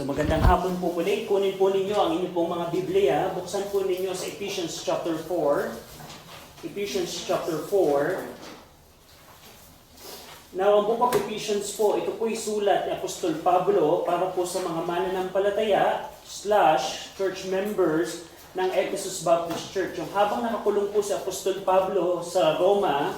So magandang hapon po muli. Kunin po ninyo ang inyong pong mga Biblia. Buksan po ninyo sa Ephesians chapter 4. Ephesians chapter 4. Now, ang book of Ephesians po, ito po'y sulat ni Apostol Pablo para po sa mga mananampalataya / church members ng Ephesus Baptist Church. Yung habang nakakulong po si Apostol Pablo sa Roma,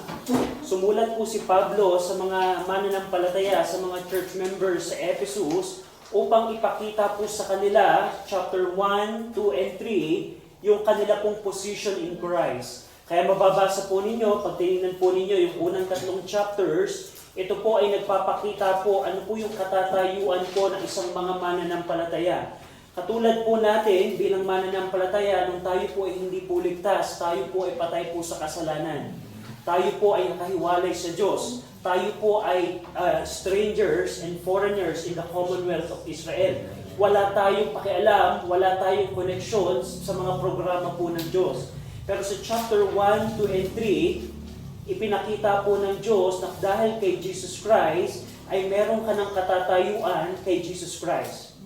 sumulat po si Pablo sa mga mananampalataya, sa mga church members sa Ephesus, upang ipakita po sa kanila, chapter 1, 2, and 3, yung kanila pong position in Christ. Kaya mababasa po ninyo, pag tinignan po ninyo yung unang 3 chapters, ito po ay nagpapakita po ano po yung katatayuan po ng isang mga mananampalataya. Katulad po natin bilang mananampalataya, nung tayo po ay hindi po ligtas, tayo po ay patay po sa kasalanan. Tayo po ay nakahiwalay sa Diyos. Tayo po ay strangers and foreigners in the Commonwealth of Israel. Wala tayong pakialam, wala tayong connections sa mga programa po ng Diyos. Pero sa chapter 1, 2, and 3, ipinakita po ng Diyos na dahil kay Jesus Christ, ay meron ka ng katatayuan kay Jesus Christ.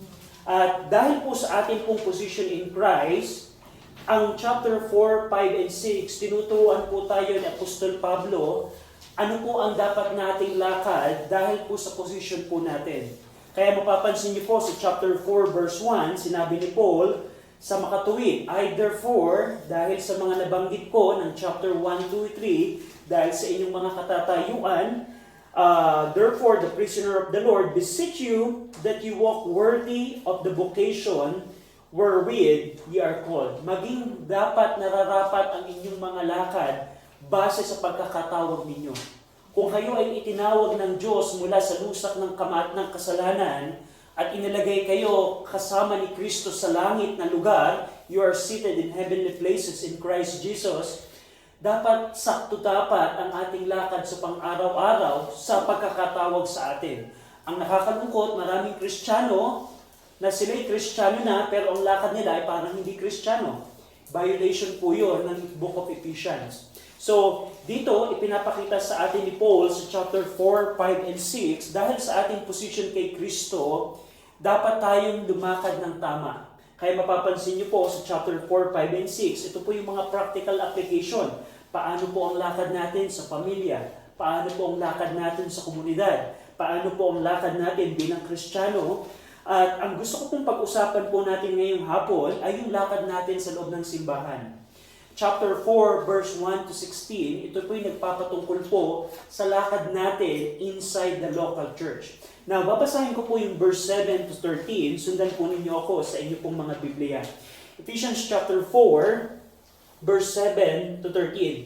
At dahil po sa ating pong position in Christ, ang chapter 4, 5, and 6, tinuturuan po tayo ni Apostol Pablo, ano po ang dapat nating lakad dahil po sa position po natin. Kaya mapapansin niyo po sa chapter 4, verse 1, sinabi ni Paul, sa makatuwid, I therefore, dahil sa mga nabanggit ko ng chapter 1, 2, 3, dahil sa inyong mga katatayuan, therefore, the prisoner of the Lord, beseech you that you walk worthy of the vocation wherewith ye are called. Maging dapat nararapat ang inyong mga lakad base sa pagkakatawag ninyo. Kung kayo ay itinawag ng Diyos mula sa lusak ng kamat ng kasalanan at inilagay kayo kasama ni Kristo sa langit na lugar, you are seated in heavenly places in Christ Jesus, dapat sakto dapat ang ating lakad sa pang-araw-araw sa pagkakatawag sa atin. Ang nakakalungkot, maraming Kristiyano na sila'y Kristiyano na pero ang lakad nila ay parang hindi Kristiyano. Violation po yun ng Book of Ephesians. So, dito ipinapakita sa atin ni Paul sa chapter 4, 5, and 6, dahil sa ating position kay Kristo, dapat tayong lumakad ng tama. Kaya mapapansin niyo po sa chapter 4, 5, and 6, ito po yung mga practical application. Paano po ang lakad natin sa pamilya? Paano po ang lakad natin sa komunidad? Paano po ang lakad natin bilang Kristiyano? At ang gusto ko pong pag-usapan po natin ngayong hapon ay yung lakad natin sa loob ng simbahan. Chapter 4, verse 1 to 16, ito po yung nagpapatungkol po sa lakad natin inside the local church. Now, babasahin ko po yung verse 7 to 13. Sundan po ninyo ako sa inyo pong mga Biblia. Ephesians chapter 4, verse 7 to 13.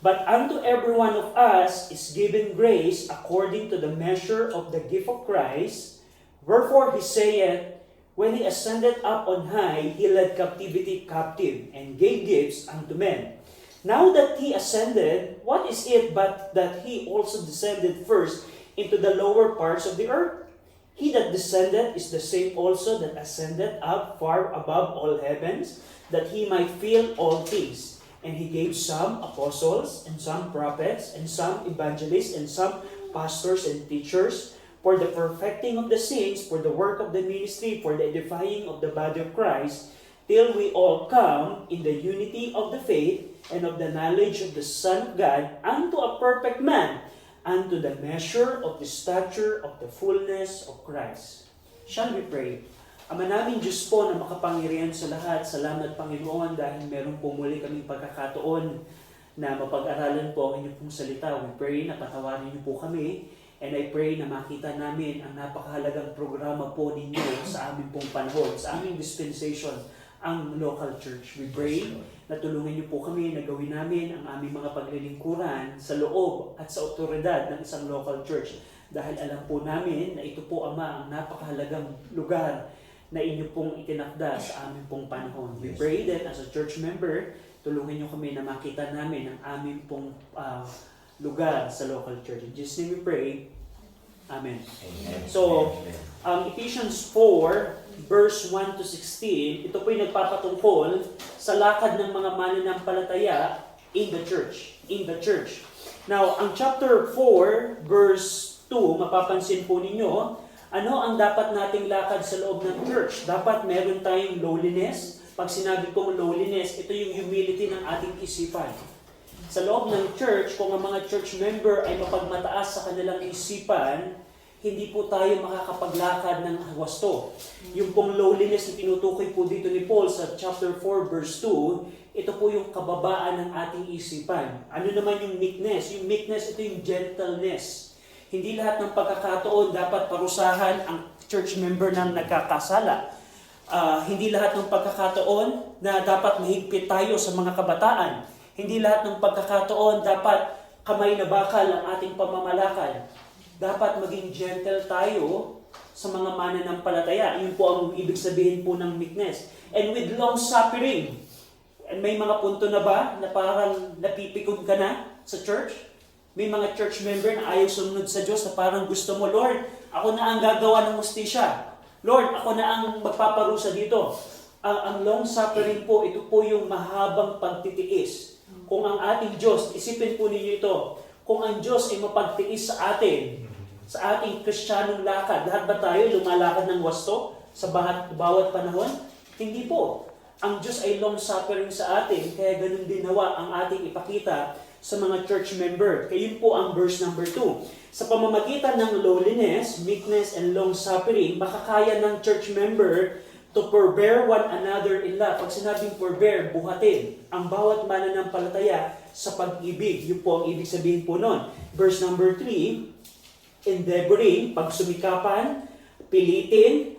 But unto every one of us is given grace according to the measure of the gift of Christ. Wherefore he saith, when he ascended up on high, he led captivity captive, and gave gifts unto men. Now that he ascended, what is it but that he also descended first into the lower parts of the earth? He that descended is the same also that ascended up far above all heavens, that he might fill all things. And he gave some apostles, and some prophets, and some evangelists, and some pastors and teachers, for the perfecting of the saints, for the work of the ministry, for the edifying of the body of Christ, till we all come in the unity of the faith and of the knowledge of the Son of God, unto a perfect man, unto the measure of the stature of the fullness of Christ. Shall we pray? Ama namin Diyos po na makapangyarihan sa lahat, salamat Panginoon dahil meron po muli kaming pagkakataon na mapag-aralan po ang inyong pong salita. We pray na patawarin niyo po kami. And I pray na makita namin ang napakahalagang programa po ninyo sa aming pong panahon, sa aming dispensation, ang local church. We pray na tulungan niyo po kami na gawin namin ang aming mga paglilingkuran sa loob at sa otoridad ng isang local church. Dahil alam po namin na ito po, Ama, ang napakahalagang lugar na inyo pong itinakda sa aming pong panahon. We pray that as a church member, tulungan niyo kami na makita namin ang aming pong lugar sa local church. In Jesus' name we pray. Amen. Amen. So, Ephesians 4, verse 1 to 16, ito po yung nagpapatungkol sa lakad ng mga mananampalataya in the church. In the church. Now, ang chapter 4, verse 2, mapapansin po ninyo, Ano ang dapat nating lakad sa loob ng church? Dapat meron tayong lowliness. Pag sinabi kong lowliness, ito yung humility ng ating isipan. Sa loob ng church, kung ang mga church member ay mapagmataas sa kanilang isipan, hindi po tayo makakapaglakad ng wasto. Yung pong lowliness na tinutukoy po dito ni Paul sa chapter 4 verse 2, ito po yung kababaan ng ating isipan. Ano naman yung meekness? Yung meekness, ito yung gentleness. Hindi lahat ng pagkakataon dapat parusahan ang church member ng nagkakasala. Hindi lahat ng pagkakataon na dapat mahigpit tayo sa mga kabataan. Hindi lahat ng pagkakataon dapat kamay na bakal ang ating pamamalakad. Dapat maging gentle tayo sa mga mananampalataya. Yun po ang ibig sabihin po ng meekness. And with long suffering. And may mga punto na ba na parang napipikon ka na sa church? May mga church member na ayaw sumunod sa Diyos na parang gusto mo, Lord, ako na ang gagawa ng hustisya. Lord, ako na ang magpaparusa dito. Ang long suffering po, ito po yung mahabang pagtitiis. Kung ang ating Diyos, isipin po ninyo ito, kung ang Diyos ay mapagtiis sa atin, sa ating Kristiyanong lakad, lahat ba tayo lumalakad ng wasto sa bawat panahon? Hindi po. Ang Diyos ay long suffering sa atin, kaya ganun din nawa ang ating ipakita sa mga church member. Kaya yun po ang verse number 2. Sa pamamagitan ng lowliness, meekness, and long suffering, makakaya ng church member to forbear one another in love. Pag sinabing forbear, buhatin ang bawat mananampalataya sa pag-ibig. Yun po ang ibig sabihin po nun. Verse number 3, endeavoring, pagsumikapan, pilitin,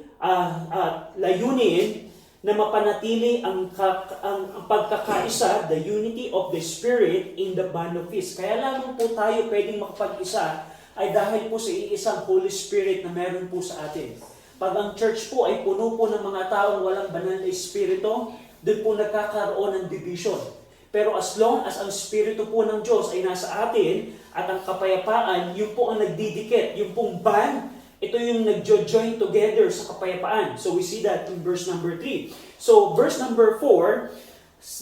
layunin, na mapanatili ang pagkakaisa, the unity of the Spirit in the bond of peace. Kaya lamang po tayo pwedeng makapag-isa ay dahil po sa iisang Holy Spirit na meron po sa atin. Pag ang church po ay puno po ng mga taong walang banal na Espiritu, doon po nagkakaroon ng division. Pero as long as ang Espiritu po ng Diyos ay nasa atin at ang kapayapaan, yun po ang nagdidikit, yung pong bond, ito yung nag-join together sa kapayapaan. So we see that in verse number 3. So verse number 4,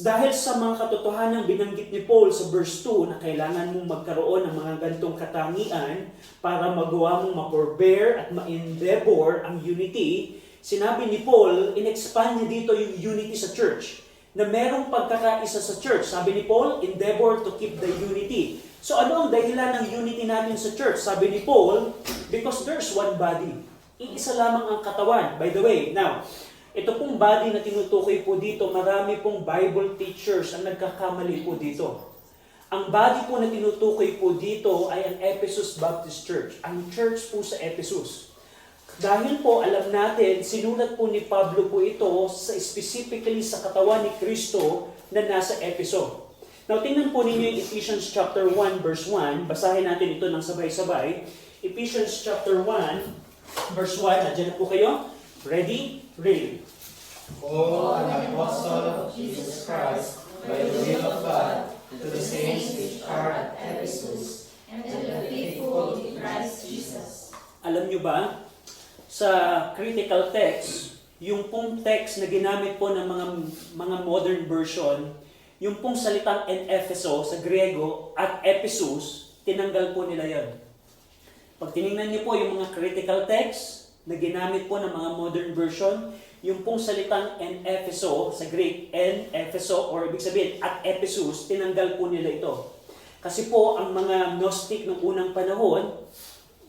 dahil sa mga katotohanan binanggit ni Paul sa verse 2 na kailangan mong magkaroon ng mga gantong katangian para magawa mong ma-forbear at ma-endeavor ang unity, sinabi ni Paul, in-expand niya dito yung unity sa church. Na merong pagkakaisa sa church. Sabi ni Paul, endeavor to keep the unity. So ano ang dahilan ng unity natin sa church? Sabi ni Paul, because there's one body. Iisa lamang ang katawan. By the way, now, ito pong body na tinutukoy po dito, marami pong Bible teachers ang nagkakamali po dito. Ang body po na tinutukoy po dito ay ang Ephesus Baptist Church. Ang church po sa Ephesus. Dahil po alam natin, sinulat po ni Pablo po ito specifically sa katawan ni Kristo na nasa Epheso. Now, tingnan po ninyo yung Ephesians chapter 1 verse 1. Basahin natin ito ng sabay-sabay. Ephesians chapter 1 verse 1. Nandiyan na po kayo? Ready? Read. Paul, an apostle of Jesus Christ, by the will of God, to the saints which are at Ephesus, and to the faithful in Christ Jesus. Alam nyo ba, sa critical text, yung pong text na ginamit po ng mga modern version, yung pong salitang en Epheso sa Griego at Ephesus, tinanggal po nila yan. Pag tinignan niyo po yung mga critical text na ginamit po ng mga modern version, yung pong salitang en Epheso sa Greek, en Epheso, or ibig sabihin at Ephesus, tinanggal po nila ito. Kasi po ang mga Gnostic ng unang panahon,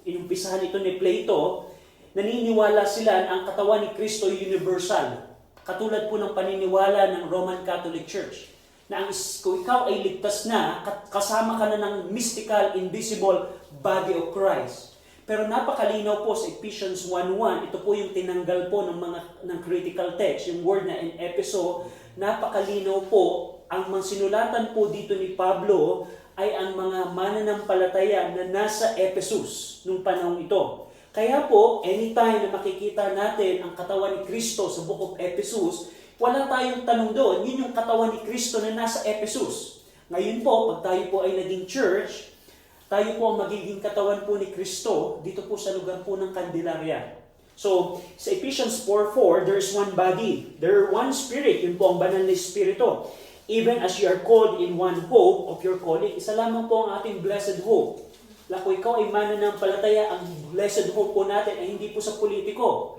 inumpisahan ito ni Plato, naniniwala sila na ang katawan ni Kristo universal. Katulad po ng paniniwala ng Roman Catholic Church. Na kung ikaw ay ligtas na, kasama ka na ng mystical, invisible body of Christ. Pero napakalinaw po sa Ephesians 1:1, ito po yung tinanggal po ng critical text, yung word na in Epheso, napakalinaw po, ang mga sinulatan po dito ni Pablo ay ang mga mananampalataya na nasa Ephesus nung panahong ito. Kaya po, anytime na makikita natin ang katawan ni Kristo sa Book of Ephesus, wala tayong tanong doon. Yun yung katawan ni Kristo na nasa Ephesus. Ngayon po, pag tayo po ay naging church, tayo po ang magiging katawan po ni Kristo dito po sa lugar po ng Candelaria. So, sa Ephesians 4:4, there is one body. There is one spirit. Yun po ang banal na espiritu. Even as you are called in one hope of your calling. Isa lamang po ang ating blessed hope. Kung ikaw ay mananampalataya, ang blessed hope po natin ay hindi po sa politiko.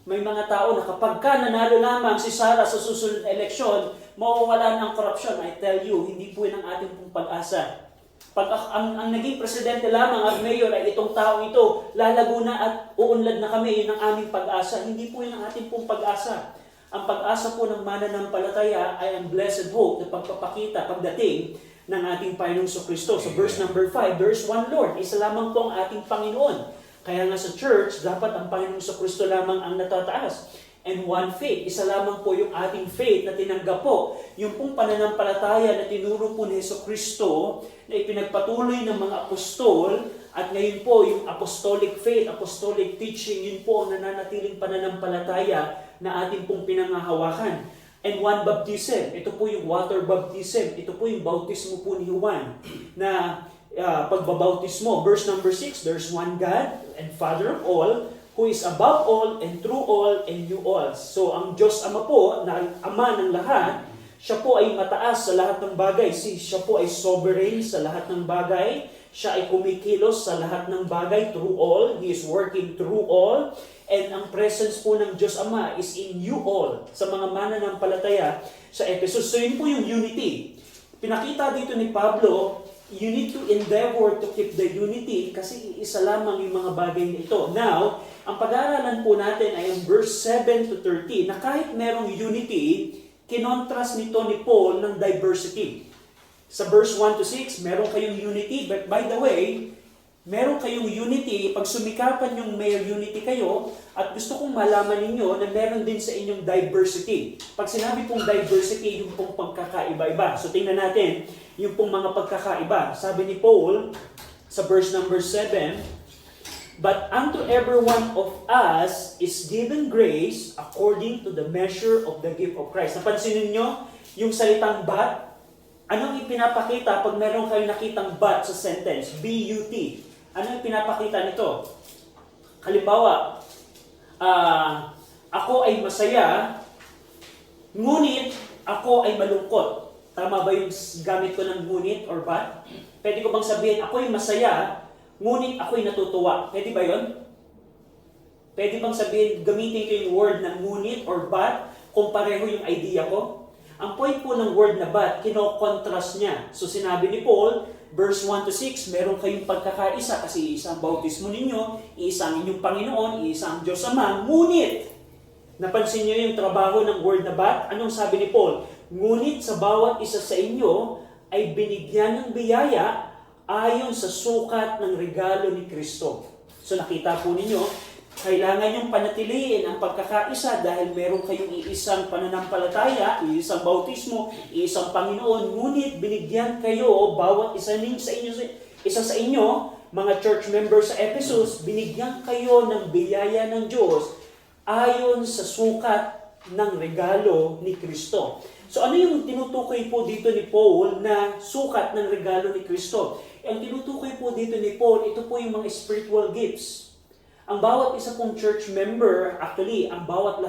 May mga tao na kapag ka nanalo lamang si Sara sa susunod na eleksyon, mawawala ng korupsyon. I tell you, hindi po yun ang ating pong pag-asa. Pag ang naging presidente lamang at mayor ay itong taong ito, lalago na at uunlad na kami, yun ang aming pag-asa. Hindi po yun ang ating pong pag-asa. Ang pag-asa po ng mananampalataya ay ang blessed hope na pagpapakita pagdating ng ating Panginoong Kristo. Sa verse number 5, there is one Lord. Isa lamang po ang ating Panginoon. Kaya nga sa church, dapat ang Panginoong Kristo lamang ang natataas. And one faith. Isa lamang po yung ating faith na tinanggap po. Yung pong pananampalataya na tinuro po ni Kristo na ipinagpatuloy ng mga apostol at ngayon po yung apostolic faith, apostolic teaching, yun po ang nananatiling pananampalataya na ating pong pinangahawakan. And one baptism, ito po yung water baptism, ito po yung bautismo po ni Juan na pagbabautismo. Verse number 6, there's one God and Father of all, who is above all and through all and you all. So ang Diyos Ama po, na Ama ng lahat, siya po ay mataas sa lahat ng bagay. Siya po ay sovereign sa lahat ng bagay. Siya ay kumikilos sa lahat ng bagay through all. He is working through all. And ang presence po ng Diyos Ama is in you all, sa mga mananampalataya sa Ephesus. So yun po yung unity. Pinakita dito ni Pablo, you need to endeavor to keep the unity kasi isa lamang yung mga bagay na ito. Now, ang pag-aaralan po natin ay ang verse 7 to 13 na kahit merong unity, kinontrast nito ni Paul ng diversity. Sa verse 1 to 6, meron kayong unity, but by the way, meron kayong unity, pag sumikapan yung may unity kayo, at gusto kong malaman ninyo na meron din sa inyong diversity. Pag sinabi pong diversity, yung pong pagkakaiba-iba. So tingnan natin yung pong mga pagkakaiba. Sabi ni Paul sa verse number 7, but unto every one of us is given grace according to the measure of the gift of Christ. Napansin niyo yung salitang but? Anong ipinapakita pag meron kayong nakitang but sa sentence? B-U-T. Ano yung pinapakita nito? Halimbawa, ako ay masaya, ngunit ako ay malungkot. Tama ba yung gamit ko ng ngunit or but? Pwede ko bang sabihin, ako ay masaya, ngunit ako ay natutuwa. Pwede ba yun? Pwede bang sabihin, gamitin ko yung word na ngunit or but kung pareho yung idea ko? Ang point po ng word na but, kino-contrast niya. So sinabi ni Paul, verse 1 to 6, meron kayong pagkakaisa kasi isa ang bautismo ninyo, isa ang inyong Panginoon, isa ang Diyos Ama. Ngunit, napansin niyo yung trabaho ng word na but? Anong sabi ni Paul? Ngunit sa bawat isa sa inyo ay binigyan ng biyaya ayon sa sukat ng regalo ni Kristo. So nakita po ninyo, kailangan yung panatiliin ang pagkakaisa dahil meron kayong iisang pananampalataya, iisang bautismo, iisang Panginoon, ngunit binigyan kayo, bawat isa sa inyo, mga church members sa Ephesus, binigyan kayo ng biyaya ng Diyos ayon sa sukat ng regalo ni Kristo. So ano yung tinutukoy po dito ni Paul na sukat ng regalo ni Kristo? Ang tinutukoy po dito ni Paul, ito po yung mga spiritual gifts. Ang bawat isa pong church member, actually, ang bawat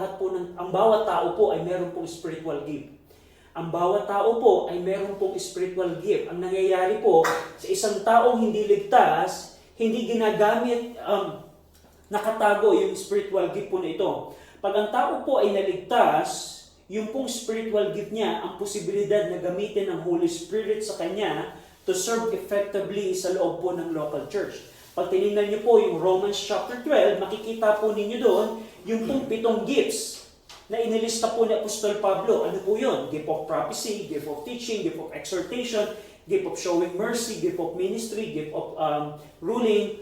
tao po ay meron pong spiritual gift. Ang bawat tao po ay meron pong spiritual gift. Ang nangyayari po, sa isang taong hindi ligtas, hindi ginagamit, nakatago yung spiritual gift po na ito. Pag ang tao po ay naligtas, yung pong spiritual gift niya, ang posibilidad na gamitin ng Holy Spirit sa kanya to serve effectively sa loob po ng local church. Pag tinignan niyo po yung Romans chapter 12, makikita po ninyo doon yung pong 7 gifts na inilista po ni Apostol Pablo. Ano po yun? Gift of prophecy, gift of teaching, gift of exhortation, gift of showing mercy, gift of ministry, gift of ruling,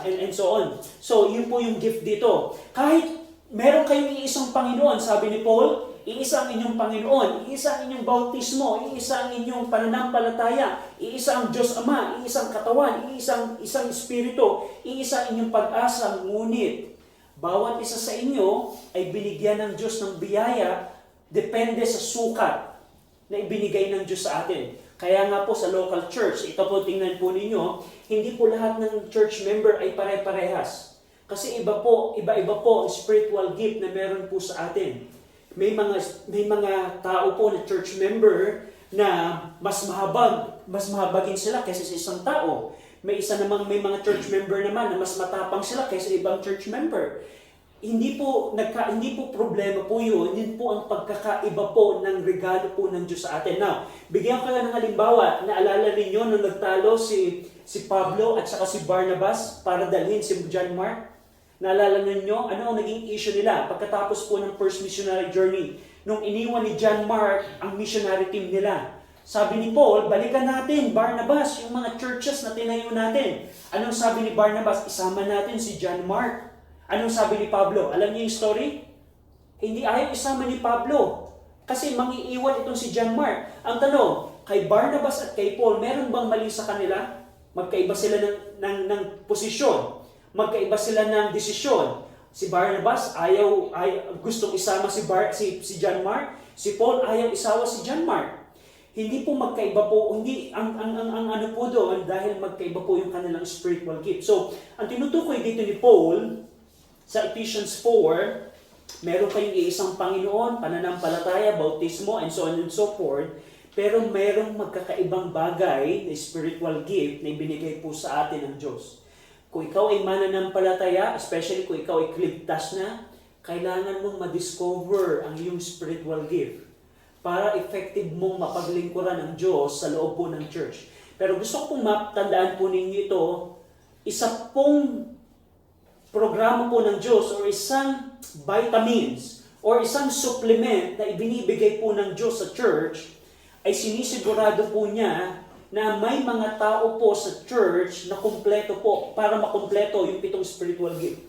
and so on. So, yun po yung gift dito. Kahit meron kayong iisang Panginoon, sabi ni Paul, iisa ang inyong Panginoon, iisa ang inyong bautismo, iisa ang inyong pananampalataya, iisa ang Diyos Ama, iisa ang katawan, isang Espiritu, iisa ang inyong pag-asa, ngunit bawat isa sa inyo ay binigyan ng Diyos ng biyaya depende sa sukat na ibinigay ng Diyos sa atin. Kaya nga po sa local church, ito po tingnan po ninyo, hindi po lahat ng church member ay pare-parehas. Kasi iba-iba po ang spiritual gift na meron po sa atin. May mga tao po na church member na mas mahabagin sila kaysa sa isang tao. may mga church member naman na mas matapang sila kaysa ibang church member. Hindi po problema po yun. Yun po ang pagkakaiba po ng regalo po ng Diyos sa atin. Now, bigyan ko lang ng halimbawa. Naalala ninyo nung nagtalo si Pablo at saka si Barnabas para dalhin si John Mark? Naalala ninyo ano ang naging issue nila pagkatapos po ng first missionary journey? Nung iniwan ni John Mark ang missionary team nila. Sabi ni Paul, balikan natin, Barnabas, yung mga churches na tinayo natin. Anong sabi ni Barnabas? Isama natin si John Mark. Anong sabi ni Pablo? Alam niyo yung story? Hindi ayaw isama ni Pablo. Kasi mangiiwan itong si John Mark. Ang tanong, kay Barnabas at kay Paul, meron bang mali sa kanila? Magkaiba sila ng posisyon. Magkaiba sila ng desisyon. Si Barnabas gustong isama si John Mark. Si Paul ayaw isawa si John Mark. Hindi po magkaiba po, hindi ang ano po doon dahil magkaiba po yung kanilang spiritual gift. So, ang tinutukoy dito ni Paul sa Ephesians 4, meron kayong iisang Panginoon, pananampalataya, bautismo, and so on and so forth. Pero merong magkakaibang bagay na spiritual gift na ibinigay po sa atin ng Diyos. Kung ikaw ay mananampalataya, especially kung ikaw ay ligtas na, kailangan mong ma-discover ang iyong spiritual gift para effective mong mapaglingkuran ng Diyos sa loob po ng church. Pero gusto ko pong matandaan po ninyo ito, isa pong programa po ng Diyos or isang vitamins or isang supplement na ibinibigay po ng Diyos sa church ay sinisigurado po niya na may mga tao po sa church na kumpleto po para makumpleto yung 7 spiritual gift.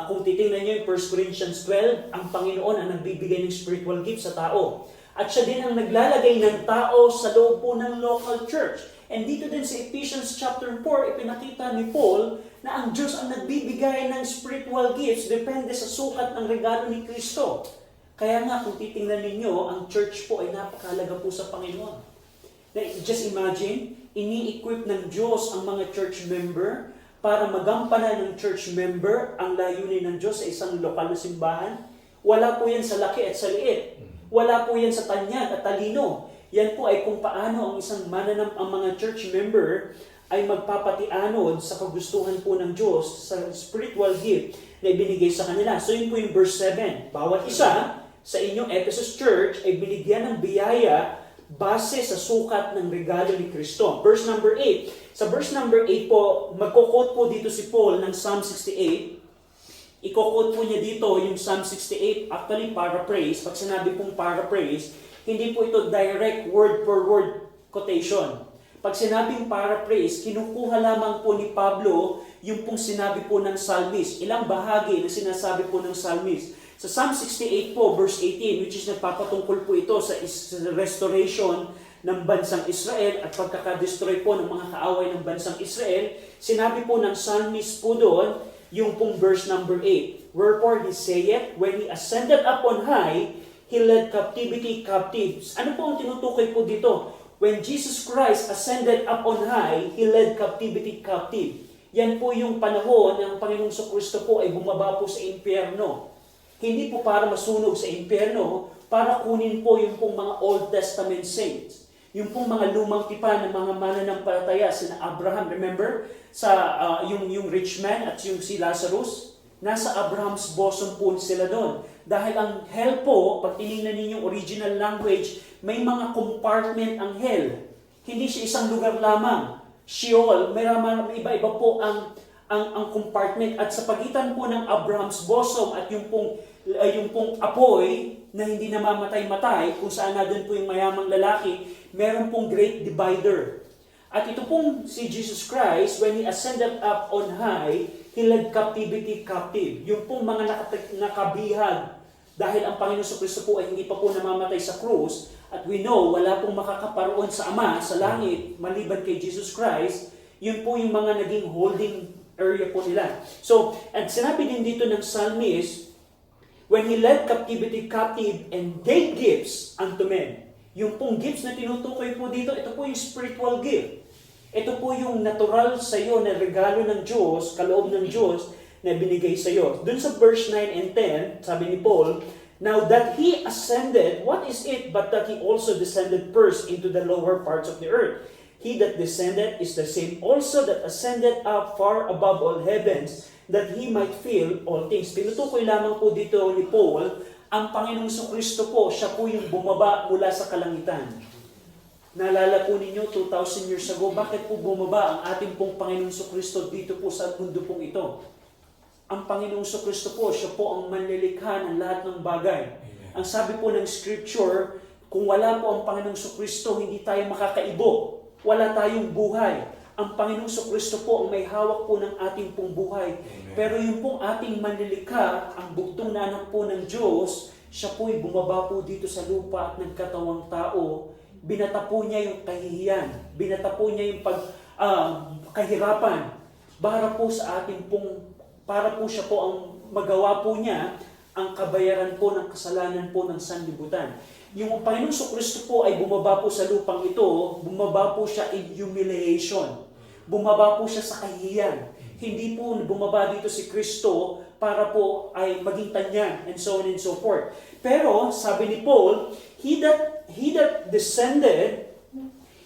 Kung titingnan nyo yung 1 Corinthians 12, ang Panginoon ang nagbibigay ng spiritual gift sa tao. At siya din ang naglalagay ng tao sa loob po ng local church. And dito din sa Ephesians chapter 4, ipinakita ni Paul na ang Diyos ang nagbibigay ng spiritual gifts depende sa sukat ng regalo ni Kristo. Kaya nga, kung titingnan ninyo, ang church po ay napakahalaga po sa Panginoon. Just imagine, ini-equip ng Diyos ang mga church member para magampanan ng church member ang layunin ng Diyos sa isang lokal na simbahan. Wala po yan sa laki at sa liit. Wala po yan sa tanyag at talino. Yan po ay kung paano ang mga church member ay magpapatianod sa kagustuhan po ng Diyos sa spiritual gift na ibinigay sa kanila. So yun po yung verse 7. Bawat isa sa inyong Ephesus Church ay binigyan ng biyaya base sa sukat ng regalo ni Kristo. Verse number 8. Sa verse number 8 po, magkukot po dito si Paul ng Psalm 68. Ikukot po niya dito yung Psalm 68, actually paraphrase. Pag sinabi pong paraphrase, hindi po ito direct word for word quotation. Pag sinabing paraphrase, kinukuha lamang po ni Pablo yung pong sinabi po ng psalmist. Ilang bahagi na sinasabi po ng psalmist. Sa Psalm 68 po, verse 18, which is nagpapatungkol po ito sa restoration ng bansang Israel at pagkakadestroy po ng mga kaaway ng bansang Israel, sinabi po ng psalmist po doon, yung pong verse number 8. Wherefore he saith, when he ascended up on high, he led captivity captives. Ano po ang tinutukoy po dito? When Jesus Christ ascended up on high, he led captivity captive. Yan po yung panahon ng Panginoong Kristo po ay bumaba po sa impyerno. Hindi po para masunog sa impyerno, para kunin po yung pong mga Old Testament saints. Yung pong mga lumang tipan ng mga mananampalataya, sina Abraham, remember? Yung rich man at yung si Lazarus, nasa Abraham's bosom po sila doon. Dahil ang hell po, pag tinignan ninyong original language, may mga compartment ang hell. Hindi siya isang lugar lamang. Sheol, may iba-iba po ang compartment. At sa pagitan po ng Abraham's bosom at yung pong apoy na hindi namamatay-matay, kung saan na doon po yung mayamang lalaki, meron pong great divider. At ito pong si Jesus Christ, when He ascended up on high, He led captivity captive. Yung pong mga nakabihag, dahil ang Panginoon Kristo po ay hindi pa po namamatay sa krus, at we know, wala pong makakaparoon sa Ama, sa langit, maliban kay Jesus Christ, yun po yung mga naging holding area po nila. So, at sinabi din dito ng psalmist, when He led captivity captive and gave gifts unto men. Yung pong gifts na tinutukoy po dito, ito po yung spiritual gift. Ito po yung natural sa iyo na regalo ng Diyos, kaloob ng Diyos, na binigay sa iyo. Dun sa verse 9 and 10, sabi ni Paul, now that He ascended, what is it but that He also descended first into the lower parts of the earth? He that descended is the same also that ascended up far above all heavens, that He might fill all things. Tinutukoy lamang po dito ni Paul, ang Panginoong Kristo po, siya po yung bumaba mula sa kalangitan. Naalala po ninyo, 2,000 years ago, bakit po bumaba ang ating pong Panginoong Kristo dito po sa mundo pong ito? Ang Panginoong Kristo po, siya po ang manlilikha ng lahat ng bagay. Ang sabi po ng Scripture, kung wala po ang Panginoong Kristo, hindi tayo makakaibo. Wala tayong buhay. Ang Panginoong Kristo po ang may hawak po ng ating pong buhay. Amen. Pero yung pong ating manlilikha, ang bugtong na anak po ng Diyos, siya po'y bumaba po dito sa lupa at nagkatawang tao. Binata po niya yung kahihiyan. Binata po niya yung kahirapan. Para po sa ating pong, para po siya po ang magawa po niya ang kabayaran po ng kasalanan po ng sanlibutan. Yung Panginoong Kristo po ay bumaba po sa lupang ito, bumaba po siya in humiliation. Bumaba po siya sa kahihiyan. Hindi po bumaba dito si Kristo para po ay maging tanyag and so on and so forth. Pero sabi ni Paul, he that descended,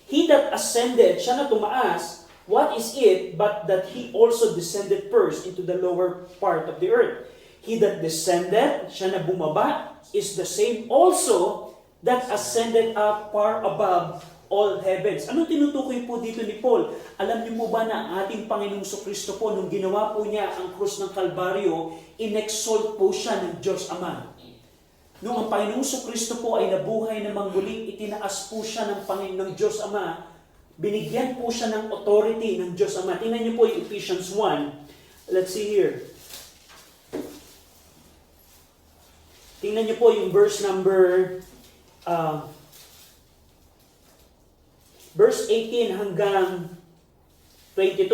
he that ascended, siya na tumaas, what is it but that he also descended first into the lower part of the earth? He that descended, siya na bumaba, is the same also that ascended up far above all heavens. Anong tinutukoy po dito ni Paul? Alam niyo po ba na ang ating Panginoong Kristo po, nung ginawa po niya ang krus ng Kalbaryo, inexalt po siya ng Diyos Ama. Nung ang Panginoong Kristo po ay nabuhay na muli, itinaas po siya ng Diyos Ama. Binigyan po siya ng authority ng Diyos Ama. Tingnan niyo po yung Ephesians 1. Let's see here. Tingnan niyo po yung verse 18 hanggang 22.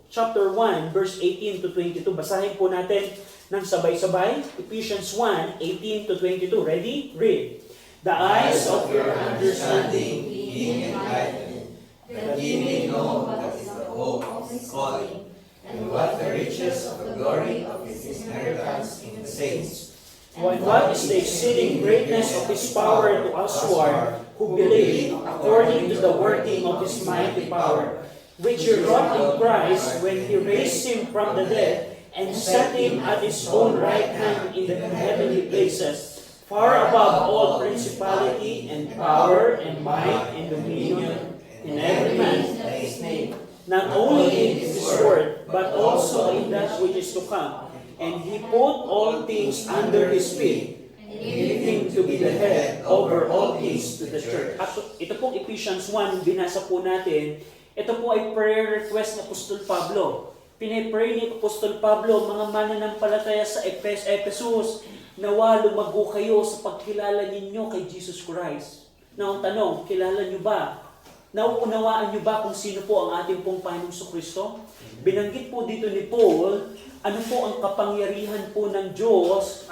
Chapter 1, verse 18 to 22. Basahin po natin ng sabay-sabay. Ephesians 1, 18 to 22. Ready? Read. The eyes of your understanding being enlightened, that ye may know what is the hope of his calling, and what the riches of the glory of his inheritance in the saints, and what is the exceeding greatness of His power to usward, who believe, according to the working of His mighty power, which He wrought in Christ when He raised Him from the dead, and set Him at His own right hand in the heavenly places, far above all principality and power and might and dominion, and every man that is named, not only in this world, but also in that which is to come. And He put all things under His feet, and gave Him to be the head over all things to the church. At ito pong Ephesians 1, binasa po natin, ito po ay prayer request ng Apostol Pablo. Pinipray ni Apostol Pablo, mga mananampalataya sa Ephesus, nawa lumago kayo sa pagkilala ninyo kay Jesus Christ. Now, ang tanong, kilala niyo ba? Nauunawaan niyo ba kung sino po ang ating pong Panginoong Kristo? Binanggit po dito ni Paul, ano po ang kapangyarihan po ng Diyos,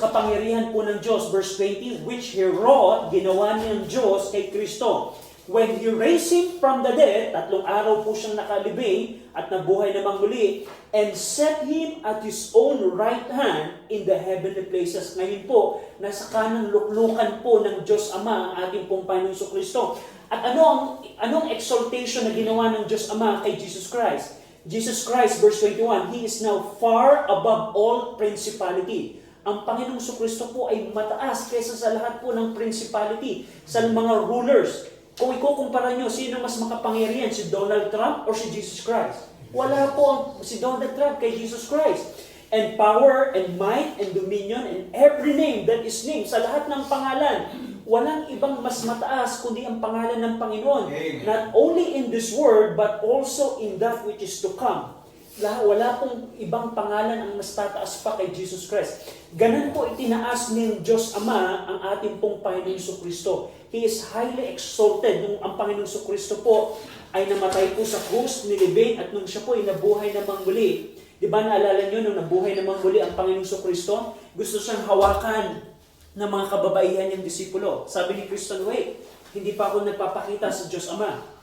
kapangyarihan po ng Diyos, verse 20, which He wrought, ginawa niyang Diyos kay Kristo. When He raised Him from the dead, 3 araw po siyang nakalibing at nabuhay namang muli, and set Him at His own right hand in the heavenly places. Ngayon po, nasa kanang luklukan po ng Diyos Ama ang ating pong Panginoong Kristo. At anong exaltation na ginawa ng Diyos Ama kay Jesus Christ? Jesus Christ, verse 21, He is now far above all principality. Ang Panginoong Kristo po ay mataas kaysa sa lahat po ng principality, sa mga rulers. Kung ikukumpara nyo, sino mas makapangyarihan, si Donald Trump or si Jesus Christ? Wala po si Donald Trump kay Jesus Christ. And power and might and dominion and every name that is named, sa lahat ng pangalan, walang ibang mas mataas kundi ang pangalan ng Panginoon. Amen. Not only in this world, but also in that which is to come. Wala pong ibang pangalan ang mas tataas pa kay Jesus Christ. Ganun po itinaas ng Diyos Ama ang ating pong Panginoong Kristo. He is highly exalted. Nung ang Panginoong Kristo po ay namatay po sa krus, nilibing, at nung siya po ay nabuhay namang muli. Di ba naalala nyo, nung nabuhay namang muli ang Panginoong Kristo, gusto siyang hawakan ng mga kababaihan niyang disipulo. Sabi ni Christian Wade, hindi pa ako nagpapakita sa Diyos Ama.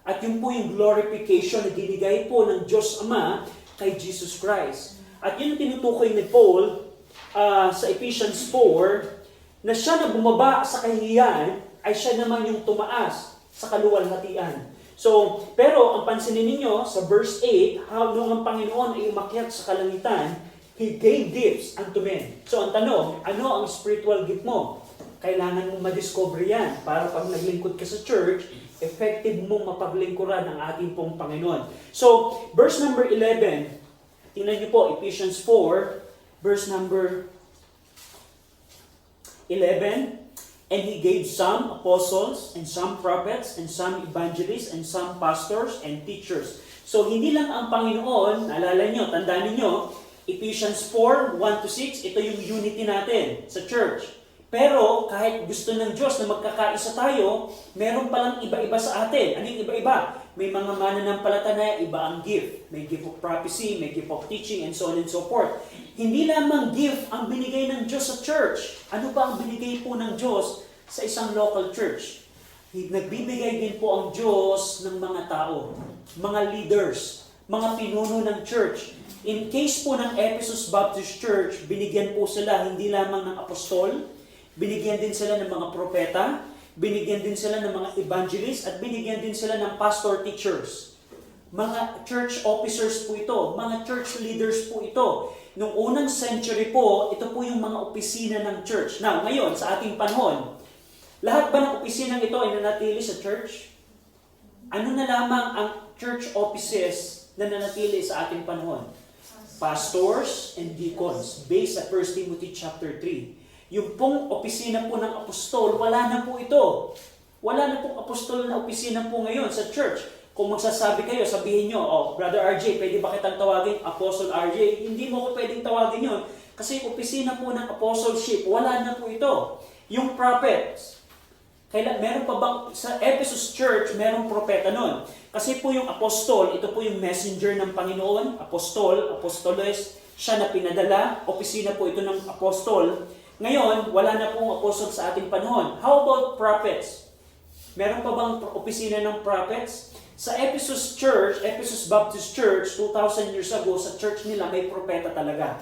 At yun po yung glorification na binigay po ng Diyos Ama kay Jesus Christ. At yun yung tinutukoy ni Paul sa Ephesians 4, na siya na bumaba sa kahihiyan, ay siya naman yung tumaas. sa kaluwalhatian. So, pero ang pansinin ninyo sa verse 8, nung ang Panginoon ay umakyat sa kalangitan, He gave gifts unto men. So, ang tanong, ano ang spiritual gift mo? Kailangan mong madiscover yan para pag naglingkod ka sa church, effective mong mapaglingkuran ang ating pong Panginoon. So, verse number 11, tingnan niyo po, Ephesians 4, verse number 11, and He gave some apostles, and some prophets, and some evangelists, and some pastors, and teachers. So, hindi lang ang Panginoon, naalala nyo, tandaan niyo, Ephesians 4, 1-6, ito yung unity natin sa church. Pero, kahit gusto ng Diyos na magkakaisa tayo, meron palang iba-iba sa atin. Ano yung iba-iba? May mga mananampalataya, iba ang gift. May gift of prophecy, may gift of teaching, and so on and so forth. Hindi lamang gift ang binigay ng Diyos sa church. Ano ba ang binigay po ng Diyos sa isang local church? Nagbibigay din po ang Diyos ng mga tao, mga leaders, mga pinuno ng church. In case po ng Ephesus Baptist Church, binigyan po sila hindi lamang ng apostol, binigyan din sila ng mga propeta, binigyan din sila ng mga evangelists, at binigyan din sila ng pastor teachers. Mga church officers po ito, mga church leaders po ito. Noong unang century po, ito po yung mga opisina ng church. Now, ngayon, sa ating panahon, lahat ba ng opisinang ito ay nanatili sa church? Ano na lamang ang church offices na nanatili sa ating panahon? Pastors and deacons, based sa 1 Timothy chapter 3. Yung pong opisina po ng apostol, wala na po ito. Wala na pong apostol na opisina po ngayon sa church. Kung magsasabi kayo, sabihin nyo, Brother RJ, pwede ba kitang tawagin Apostle RJ? Hindi mo ko pwedeng tawagin yun. Kasi opisina po ng apostleship, wala na po ito. Yung prophets, meron pa bang, sa Ephesus Church, merong propeta nun. Kasi po yung apostol, ito po yung messenger ng Panginoon, apostol, apostoles, siya na pinadala, opisina po ito ng apostol. Ngayon, wala na pong apostol sa ating panahon. How about prophets? Meron pa bang opisina ng prophets? Sa Ephesus Church, Ephesus Baptist Church, 2,000 years ago, sa church nila may propeta talaga.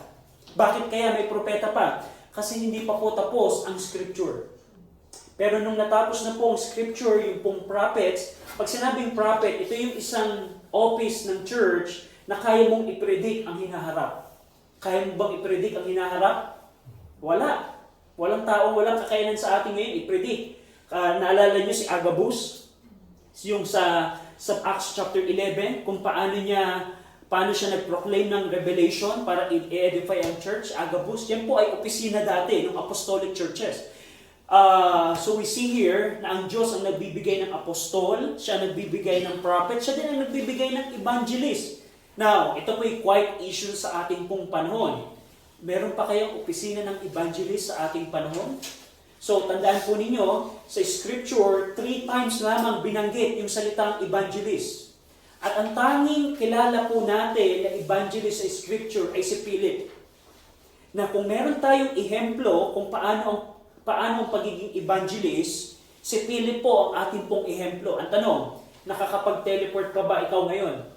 Bakit kaya may propeta pa? Kasi hindi pa po tapos ang scripture. Pero nung natapos na po ang scripture, yung pong prophets, pag sinabing prophet, ito yung isang office ng church na kaya mong i-predict ang hinaharap. Kaya mo bang i-predict ang hinaharap? Wala. Walang tao, walang kakayanan sa atin ngayon i-predict. Naalala niyo si Agabus? Yung sa Acts chapter 11, kung paano siya nag-proclaim ng revelation para i-edify ang church. Agabus, yan po ay opisina dati ng apostolic churches. So we see here na ang Diyos ang nagbibigay ng apostol, siya nagbibigay ng prophet, siya din ang nagbibigay ng evangelist. Now, ito po ay quite issue sa ating pong panahon. Meron pa kayang opisina ng evangelist sa ating panahon? So, tandaan po ninyo, sa scripture, 3 times lamang binanggit yung salitang evangelist. At ang tanging kilala po natin na evangelist sa scripture ay si Philip. Na kung meron tayong ehemplo kung paano ang pagiging evangelist, si Philip po ang ating pong ehemplo. Ang tanong, nakakapag-teleport ka ba ikaw ngayon?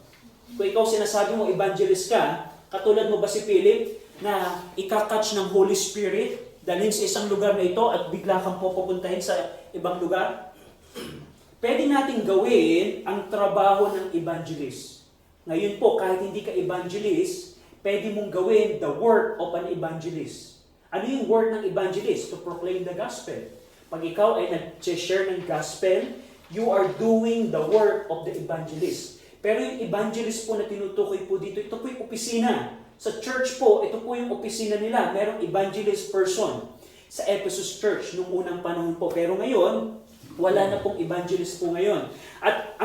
Kung ikaw sinasabi mo evangelist ka, katulad mo ba si Philip na ikakatch ng Holy Spirit, dalhin sa isang lugar na ito at bigla kang pupuntahin sa ibang lugar? Pwede nating gawin ang trabaho ng evangelist. Ngayon po, kahit hindi ka evangelist, pwede mong gawin the work of an evangelist. Ano yung work ng evangelist? To proclaim the gospel. Pag ikaw ay nag-share ng gospel, you are doing the work of the evangelist. Pero yung evangelist po na tinutukoy po dito, ito po yung opisina. Sa church po, ito po yung opisina nila. Merong evangelist person sa Ephesus Church nung unang panahon po. Pero ngayon, wala na pong evangelist po ngayon. At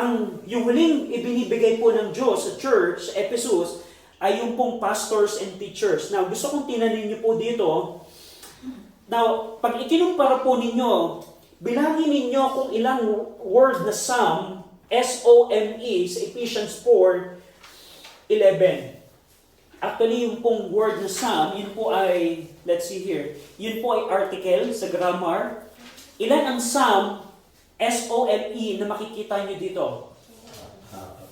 yung huling ibinibigay po ng Diyos sa church, sa Ephesus, ay yung pong pastors and teachers. Now, gusto kong tinanin niyo po dito. Now, pag ikinumpara po ninyo, bilangin ninyo kung ilang word na sum, S-O-M-E, sa Ephesians 4:11. Actually, yung pong word na sum, yun po ay, let's see here, yun po ay article sa grammar. Ilan ang sum, S-O-M-E, na makikita nyo dito?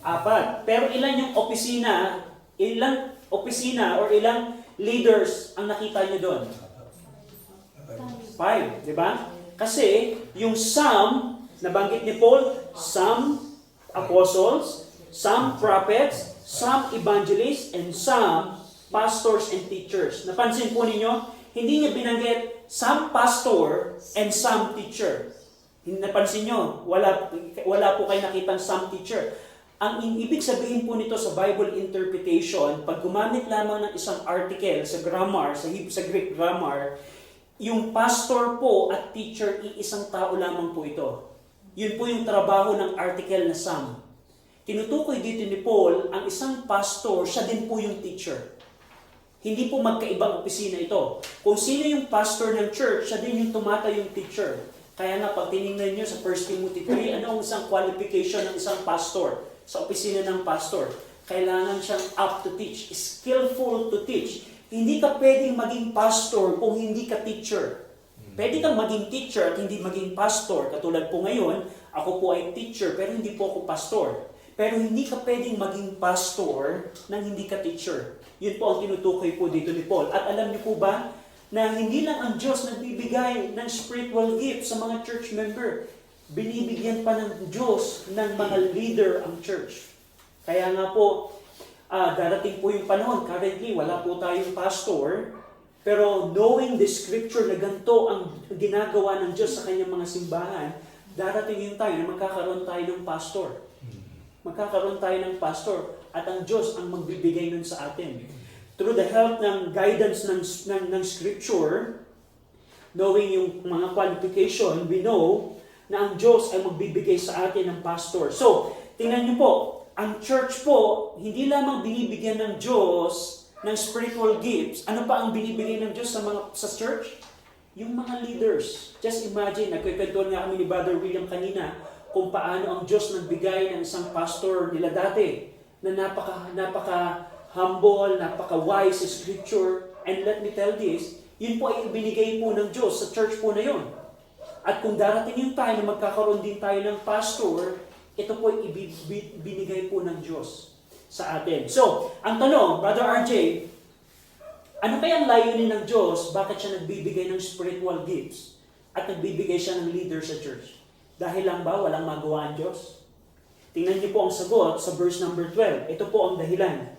4. Pero ilan yung opisina, ilang opisina or ilang leaders ang nakita nyo doon? 5, di ba? Kasi yung sum Nabanggit ni Paul, some apostles, some prophets, some evangelists, and some pastors and teachers. Napansin po ninyo, hindi niya binanggit some pastor and some teacher. Napansin nyo, wala po kayo nakitang some teacher. Ang ibig sabihin po nito sa Bible interpretation, pag gumamit lamang ng isang article sa grammar, sa Greek grammar, yung pastor po at teacher, iisang tao lamang po ito. Yun po yung trabaho ng article na some. Tinutukoy dito ni Paul, ang isang pastor, siya din po yung teacher. Hindi po magkaibang opisina ito. Kung sino yung pastor ng church, siya din yung tumatayong teacher. Kaya nga, pag tinignan nyo sa 1 Timothy 3, ano ang isang qualification ng isang pastor sa opisina ng pastor? Kailangan siyang up to teach, skillful to teach. Hindi ka pwedeng maging pastor kung hindi ka teacher. Pwede kang maging teacher at hindi maging pastor. Katulad po ngayon, ako po ay teacher pero hindi po ako pastor. Pero hindi ka pwedeng maging pastor nang hindi ka teacher. Yun po ang tinutukoy po dito ni Paul. At alam niyo po ba na hindi lang ang Diyos nagbibigay ng spiritual gift sa mga church member. Binibigyan pa ng Diyos ng mga leader ang church. Kaya nga po, darating po yung panahon. Currently, wala po tayong pastor. Pero knowing the scripture na ganito ang ginagawa ng Diyos sa kanyang mga simbahan, darating yung time na magkakaroon tayo ng pastor. Magkakaroon tayo ng pastor at ang Diyos ang magbibigay nun sa atin. Through the help ng guidance ng scripture, knowing yung mga qualification, we know na ang Diyos ay magbibigay sa atin ng pastor. So, tingnan niyo po, ang church po, hindi lamang binibigyan ng Diyos ng spiritual gifts. Ano pa ang binibigay ng Diyos sa church? Yung mga leaders. Just imagine, nagkikwentuhan nga kami ni Brother William kanina kung paano ang Diyos nagbigay ng isang pastor nila dati na napaka-humble, napaka-wise sa scripture. And let me tell this, yun po ay ibinigay po ng Diyos sa church po na yun. At kung darating yung time na magkakaroon din tayo ng pastor, ito po ay binigay po ng Diyos sa atin. So, ang tanong, Brother RJ, ano kaya ang layunin ng Diyos? Bakit siya nagbibigay ng spiritual gifts? At nagbibigay siya ng leader sa church? Dahil lang ba walang magawa ang Diyos? Tingnan niyo po ang sagot sa verse number 12. Ito po ang dahilan.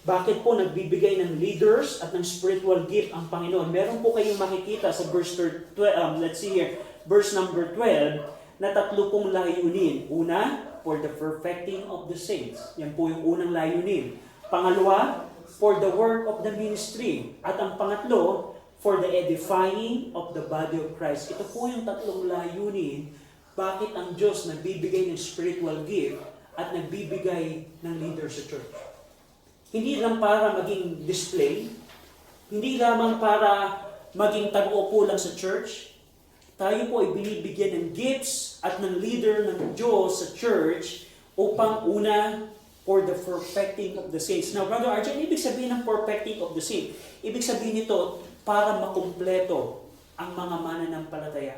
Bakit po nagbibigay ng leaders at ng spiritual gift ang Panginoon? Meron po kayong makikita sa verse 12, let's see here, verse number 12, na tatlo pong layunin. Una, for the perfecting of the saints. Yan po yung unang layunin. Pangalawa, for the work of the ministry. At ang pangatlo, for the edifying of the body of Christ. Ito po yung tatlong layunin. Bakit ang Diyos nagbibigay ng spiritual gift at nagbibigay ng leader sa church? Hindi lang para maging display, hindi lamang para maging tag-upo lang sa church. Tayo po ay binibigyan ng gifts at ng leader ng Diyos sa church upang una, for the perfecting of the saints. Now, Brother Arjun, ibig sabihin ng perfecting of the saints, ibig sabihin nito para makumpleto ang mga mananampalataya.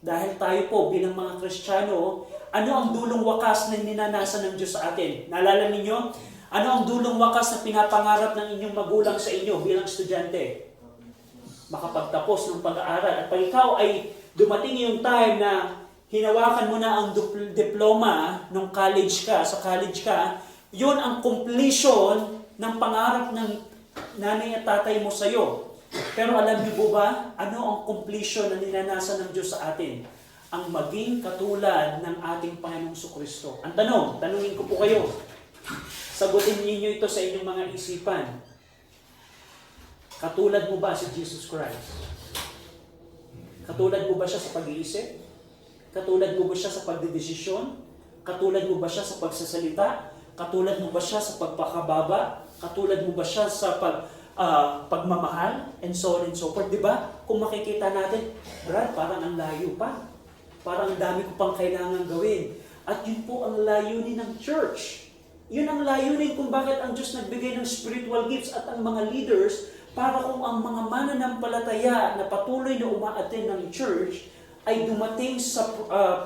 Dahil tayo po bilang mga Kristiyano, ano ang dulong wakas na ninanasan ng Diyos sa atin? Naalala ninyo? Ano ang dulong wakas na pinapangarap ng inyong magulang sa inyo bilang estudyante? Makapagtapos ng pag-aaral. At pag ikaw ay dumating yung time na hinawakan mo na ang diploma nung sa college ka, yun ang completion ng pangarap ng nanay at tatay mo sa'yo. Pero alam niyo po ba, ano ang completion na ninanasan ng Diyos sa atin? Ang maging katulad ng ating Panginoong Jesucristo. Ang tanungin ko po kayo, sagutin niyo ito sa inyong mga isipan. Katulad mo ba si Jesus Christ? Katulad mo ba siya sa pag-iisip? Katulad mo ba siya sa pagdedesisyon? Katulad mo ba siya sa pagsasalita? Katulad mo ba siya sa pagpakababa? Katulad mo ba siya sa pagmamahal? And so on and so forth. Diba? Kung makikita natin, Brad, parang ang layo pa. Parang ang dami ko pang kailangan gawin. At yun po ang layunin ng church. Yun ang layunin kung bakit ang Diyos nagbigay ng spiritual gifts at ang mga leaders para kung ang mga mananampalataya na patuloy na umaattend ng church ay dumating sa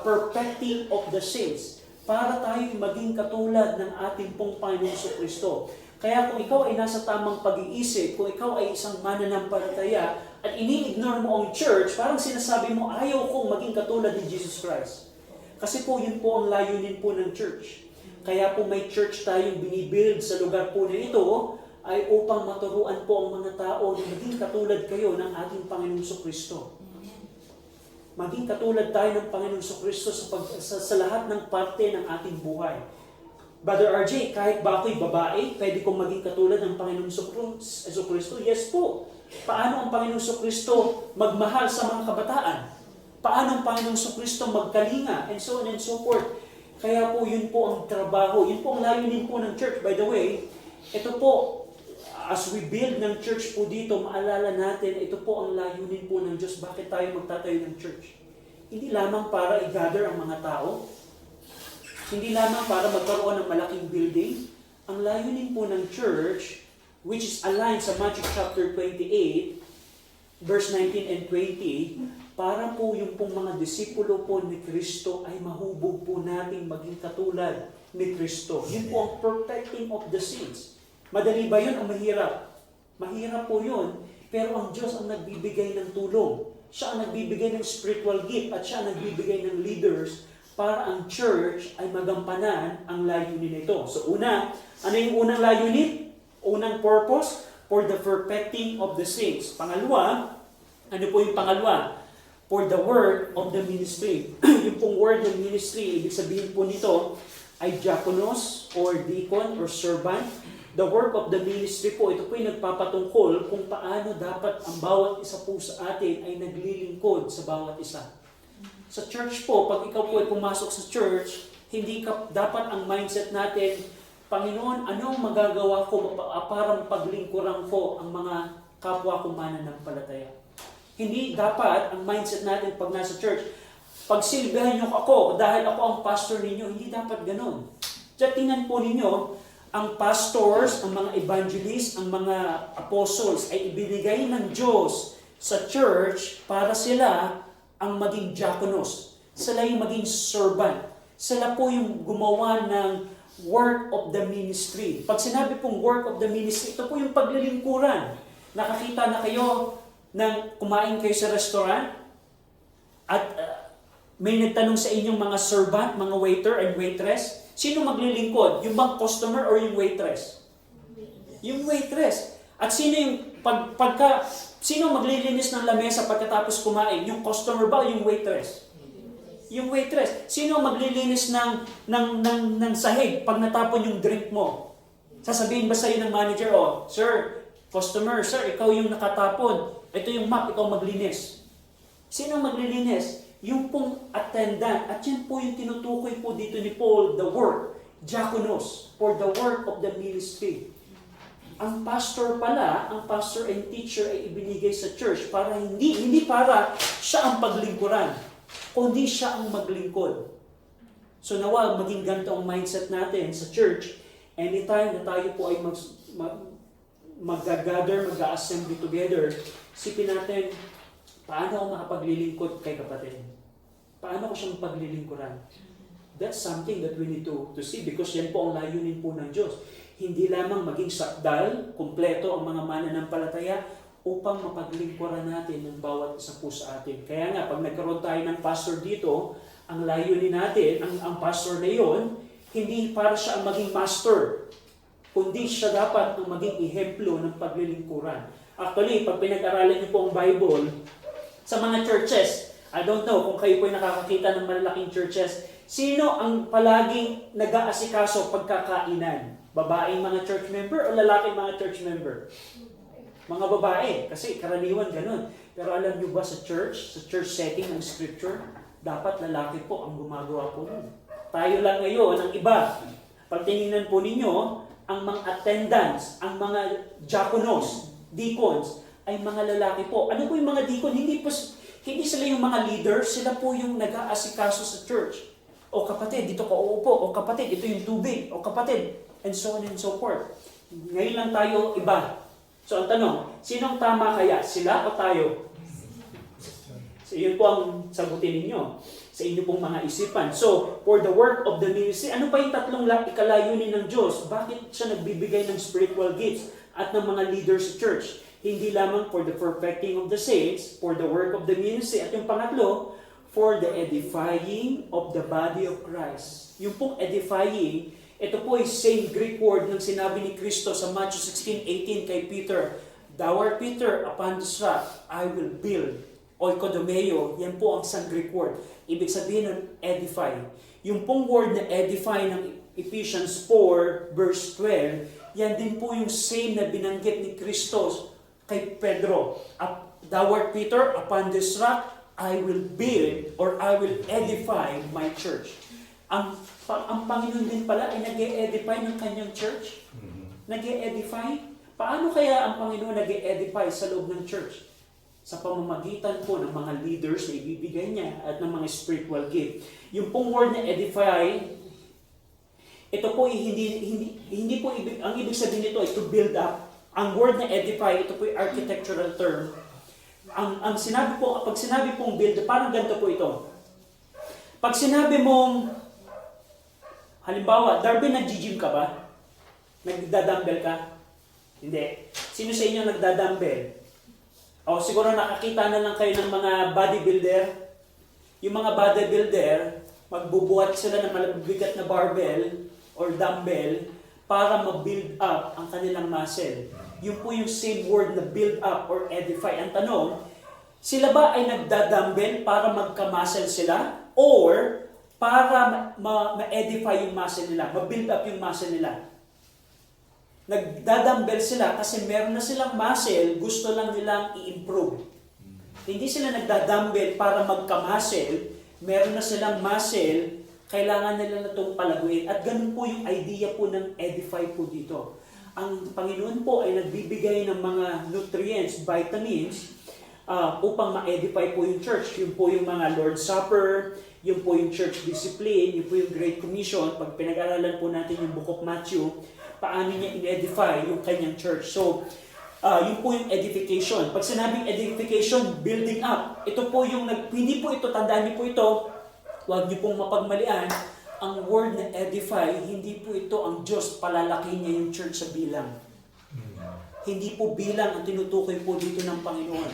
perfecting of the saints para tayo maging katulad ng ating pong Panginoong Jesucristo. Kaya kung ikaw ay nasa tamang pag-iisip, kung ikaw ay isang mananampalataya at ini-ignore mo ang church, parang sinasabi mo, ayaw kong maging katulad ni Jesus Christ. Kasi po, yun po ang layunin po ng church. Kaya po may church tayong binibuild sa lugar po na ito ay upang maturuan po ang mga tao na maging katulad kayo ng ating Panginoong Kristo. Maging katulad tayo ng Panginoong Kristo sa lahat ng parte ng ating buhay. Brother RJ, kahit ba ako'y babae, pwede kong maging katulad ng Panginoong Kristo? Yes po. Paano ang Panginoong Kristo magmahal sa mga kabataan? Paano ang Panginoong Kristo magkalinga? And so on and so forth. Kaya po, yun po ang trabaho. Yun po ang layunin po ng church. By the way, ito po, as we build ng church po dito, maalala natin, ito po ang layunin po ng Diyos. Bakit tayo magtatayo ng church? Hindi lamang para i-gather ang mga tao. Hindi lamang para magkaroon ng malaking building. Ang layunin po ng church, which is aligned sa Matthew chapter 28, verse 19 and 20, para po yung pong mga disipulo po ni Kristo ay mahubog po natin maging katulad ni Kristo. Yun po ang perfecting of the saints. Madali ba yun o mahirap? Mahirap po yun, pero ang Diyos ang nagbibigay ng tulong. Siya ang nagbibigay ng spiritual gift at siya ang nagbibigay ng leaders para ang church ay magampanan ang layunin nito. So ano yung unang layunin? Unang purpose? For the perfecting of the saints. Pangalawa, ano po yung pangalawa? For the work of the ministry. Yung pong word ng ministry, ibig sabihin po nito ay diakonos or deacon or servant. The work of the ministry po, ito po yung nagpapatungkol kung paano dapat ang bawat isa po sa atin ay naglilingkod sa bawat isa. Sa church po, pag ikaw po ay pumasok sa church, hindi ka, dapat ang mindset natin, Panginoon, anong magagawa ko para paglingkuran ko ang mga kapwa ko mananampalataya? Hindi dapat ang mindset natin pag nasa church, pagsilbihan niyo ako dahil ako ang pastor ninyo, hindi dapat ganun. Diyan tingnan po ninyo, ang pastors, ang mga evangelists, ang mga apostles ay ibinigay ng Diyos sa church para sila ang maging diakonos. Sila yung maging servant. Sila po yung gumawa ng work of the ministry. Pag sinabi pong work of the ministry, ito po yung paglilingkuran. Nakakita na kayo nang kumain kayo sa restaurant at may nagtanong sa inyong mga servant, mga waiter and waitress, sino maglilingkod? Yung bang customer or yung waitress? Yung waitress. At sino yung sino maglilinis ng lamesa pagkatapos kumain? Yung customer ba o yung waitress? Yung waitress. Sino maglilinis ng sahig pag natapon yung drink mo? Sasabihin ba sa'yo ng manager, oh, sir, customer, sir, ikaw yung nakatapon. Ito yung map, ikaw maglinis. Sino maglilinis? Yung pong attendant. At yan po yung tinutukoy po dito ni Paul, the work, diakonos, for the work of the ministry. Ang pastor pala, ang pastor and teacher ay ibinigay sa church para hindi para siya ang paglingkuran, kundi siya ang maglingkod. So nawa, maging ganito ang mindset natin sa church. Anytime na tayo po ay mag-gather, mag-assembly together, sipin natin, paano ako makapaglilingkod kay kapatid? Paano ko siyang paglilingkuran? That's something that we need to see because yan po ang layunin po ng Diyos. Hindi lamang maging sakdal, kumpleto ang mga mananampalataya upang mapaglingkuran natin ng bawat isa po sa atin. Kaya nga, pag nagkaroon tayo ng pastor dito, ang layunin natin, ang pastor na yon, hindi para siya ang maging master, kundi siya dapat ang maging ehemplo ng paglilingkuran. Actually, pag pinag-aralan niyo po ang Bible, sa mga churches, I don't know kung kayo po ay nakakakita ng malalaking churches, sino ang palaging nag-aasikaso pagkakainan? Babaeng mga church member o lalaking mga church member? Mga babae, kasi karaniwan ganun. Pero alam niyo ba sa church setting ng scripture, dapat lalaki po ang gumagawa po nun. Tayo lang ngayon, ang iba. Pag tinignan po ninyo, ang mga attendants, ang mga diakonos, deacons, ay mga lalaki po. Ano po yung mga deacon? Hindi sila yung mga leaders, sila po yung nag-aasikaso sa church. O kapatid, dito ka uupo. O kapatid, ito yung tubig. O kapatid, and so on and so forth. Ngayon lang tayo iba. So ang tanong, sinong tama kaya? Sila o tayo? So yun po ang sagutin ninyo sa inyo pong mga isipan. So, for the work of the ministry, ano pa yung tatlong ikalayunin ng Diyos? Bakit siya nagbibigay ng spiritual gifts at ng mga leaders sa church? Hindi lamang for the perfecting of the saints, for the work of the ministry. At yung pangatlo, for the edifying of the body of Christ. Yung pong edifying, ito po ay same Greek word ng sinabi ni Kristo sa Matthew 16:18 kay Peter. Thou art Peter, upon this rock I will build. Oikodomeo, yan po ang isang Greek word. Ibig sabihin ng edify. Yung pong word na edify ng Ephesians 4 verse 12, yan din po yung same na binanggit ni Kristo kay Pedro. Thou art Peter, upon this rock I will build or I will edify my church. Ang Panginoon din pala ay nag-e-edify ng kanyang church. Nag-e-edify. Paano kaya ang Panginoon nag-e-edify sa loob ng church? Sa pamamagitan po ng mga leaders na ibibigay niya at ng mga spiritual gift. Yung pong word na edify, ito po hindi po ang ibig sabihin nito ay to build up. Ang word na edify, ito po ay architectural term. Ang sinabi po, pag sinabi pong build, parang ganito po ito. Pag sinabi mong, halimbawa, Darby, nag-gym ka ba? Nagdadumbbell ka? Hindi. Sino sa inyo nagdadumbbell? O siguro nakakita na lang kayo ng mga bodybuilder. Yung mga bodybuilder, magbubuhat sila ng malabigat na barbell or dumbbell para mag-build up ang kanilang muscle. Yun po yung same word na build up or edify. Ang tanong, sila ba ay nagdadumbbell para magka-muscle sila? Or para ma-edify yung muscle nila, ma-build up yung muscle nila? Nagdadumbbell sila kasi meron na silang muscle, gusto lang nilang i-improve. Hindi sila nagdadumbbell para magka-muscle, meron na silang muscle, kailangan nila na itong palaguin. At ganun po yung idea po ng edify po dito. Ang Panginoon po ay nagbibigay ng mga nutrients, vitamins, upang ma-edify po yung church. Yun po yung mga Lord's Supper, yun po yung church discipline, yun po yung Great Commission. Pag pinag-aralan po natin yung Book of Matthew, paano niya in-edify yung kanyang church. So, yun po yung edification. Pag sinabing edification, building up. Ito po yung, hindi po ito, tandaan niyo po ito, huwag niyo pong mapagmalian, ang word na edify, hindi po ito ang Diyos, palalaki niya yung church sa bilang. Hindi po bilang ang tinutukoy po dito ng Panginoon.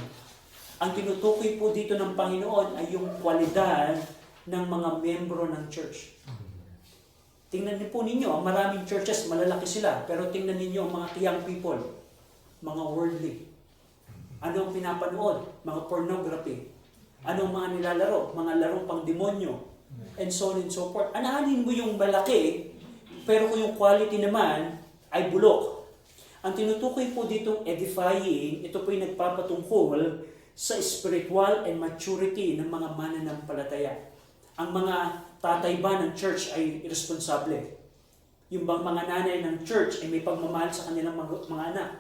Ang tinutukoy po dito ng Panginoon ay yung kwalidad ng mga membro ng church. Tingnan niyo po ninyo, ang maraming churches, malalaki sila, pero tingnan ninyo ang mga young people, mga worldly. Ano ang pinapanood? Mga pornography. Ano ang mga nilalaro? Mga larong pang demonyo. And so on and so forth. Anahanin mo yung malaki, pero kung yung quality naman ay bulok. Ang tinutukoy po ditong edifying, ito po yung nagpapatungkol sa spiritual and maturity ng mga mananampalataya. Ang mga tatay ba ng church ay irresponsable? Yung bang mga nanay ng church ay may pagmamahal sa kanilang mga anak?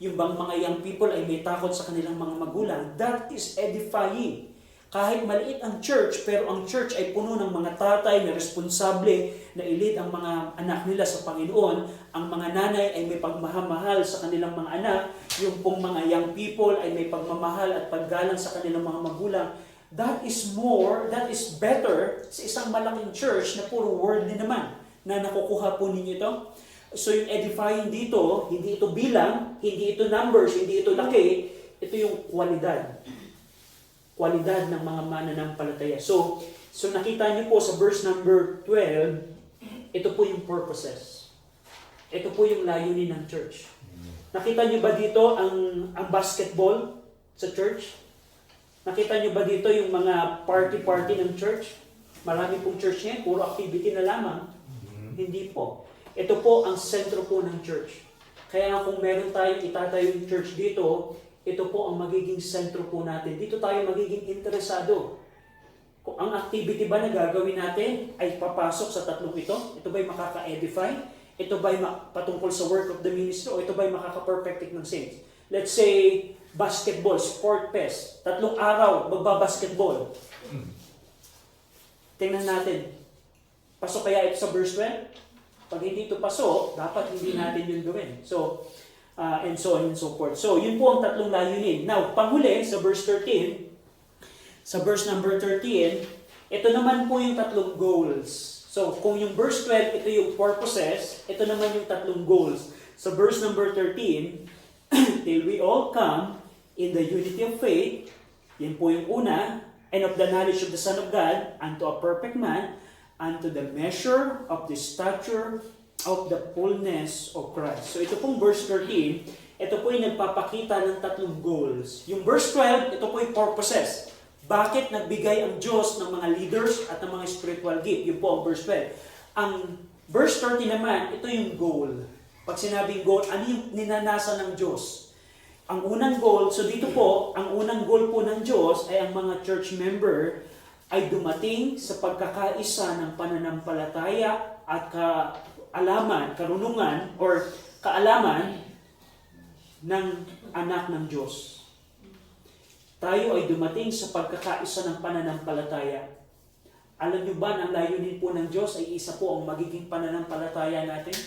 Yung bang mga young people ay may takot sa kanilang mga magulang? That is edifying. Kahit maliit ang church, pero ang church ay puno ng mga tatay na responsable na i-lead ang mga anak nila sa Panginoon. Ang mga nanay ay may pagmamahal sa kanilang mga anak. Yung pong mga young people ay may pagmamahal at paggalang sa kanilang mga magulang. That is better sa isang malaking church na puro worldly naman na nakukuha po ninyo ito. So yung edifying dito, hindi ito bilang, hindi ito numbers, hindi ito laki, ito yung kwalidad. Kwalidad ng mga mananampalataya. So nakita niyo po sa verse number 12, ito po yung purposes. Ito po yung layunin ng church. Nakita niyo ba dito ang basketball sa church? Nakita niyo ba dito yung mga party ng church? Marami pong church ngayon, puro activity na lamang. Hindi po. Ito po ang sentro po ng church. Kaya kung meron tayong itatayong church dito, ito po ang magiging sentro po natin. Dito tayo magiging interesado. Kung ang activity ba na gagawin natin ay papasok sa tatlong ito, ito ba'y makaka-edify? Ito ba'y patungkol sa work of the ministry? O ito ba'y makaka-perfecting ng saints? Let's say, basketball, sport fest. 3 araw, magbabasketball. Tingnan natin. Pasok kaya ito sa verse 12? Pag hindi ito pasok, dapat hindi natin yun gawin. So, and so on and so forth. So, yun po ang tatlong layunin. Now, panghuli, sa verse 13, sa verse number 13, ito naman po yung tatlong goals. So, kung yung verse 12, ito yung purposes, ito naman yung tatlong goals. Sa verse number 13, till we all come in the unity of faith, yan po yung una, and of the knowledge of the Son of God, unto a perfect man, unto the measure of the stature of the fullness of Christ. So ito pong verse 13, ito po yung nagpapakita ng tatlong goals. Yung verse 12, ito po yung purposes. Bakit nagbigay ang Diyos ng mga leaders at ng mga spiritual gift? Yun po ang verse 12. Ang verse 13 naman, ito yung goal. Pag sinabing goal, ano yung ninanasa ng Diyos? Ang unang goal, so dito po, ang unang goal po ng Diyos ay ang mga church member ay dumating sa pagkakaisa ng pananampalataya at kaalaman, karunungan, or kaalaman ng anak ng Diyos. Tayo ay dumating sa pagkakaisa ng pananampalataya. Alam niyo ba na ang layunin po ng Diyos ay isa po ang magiging pananampalataya natin?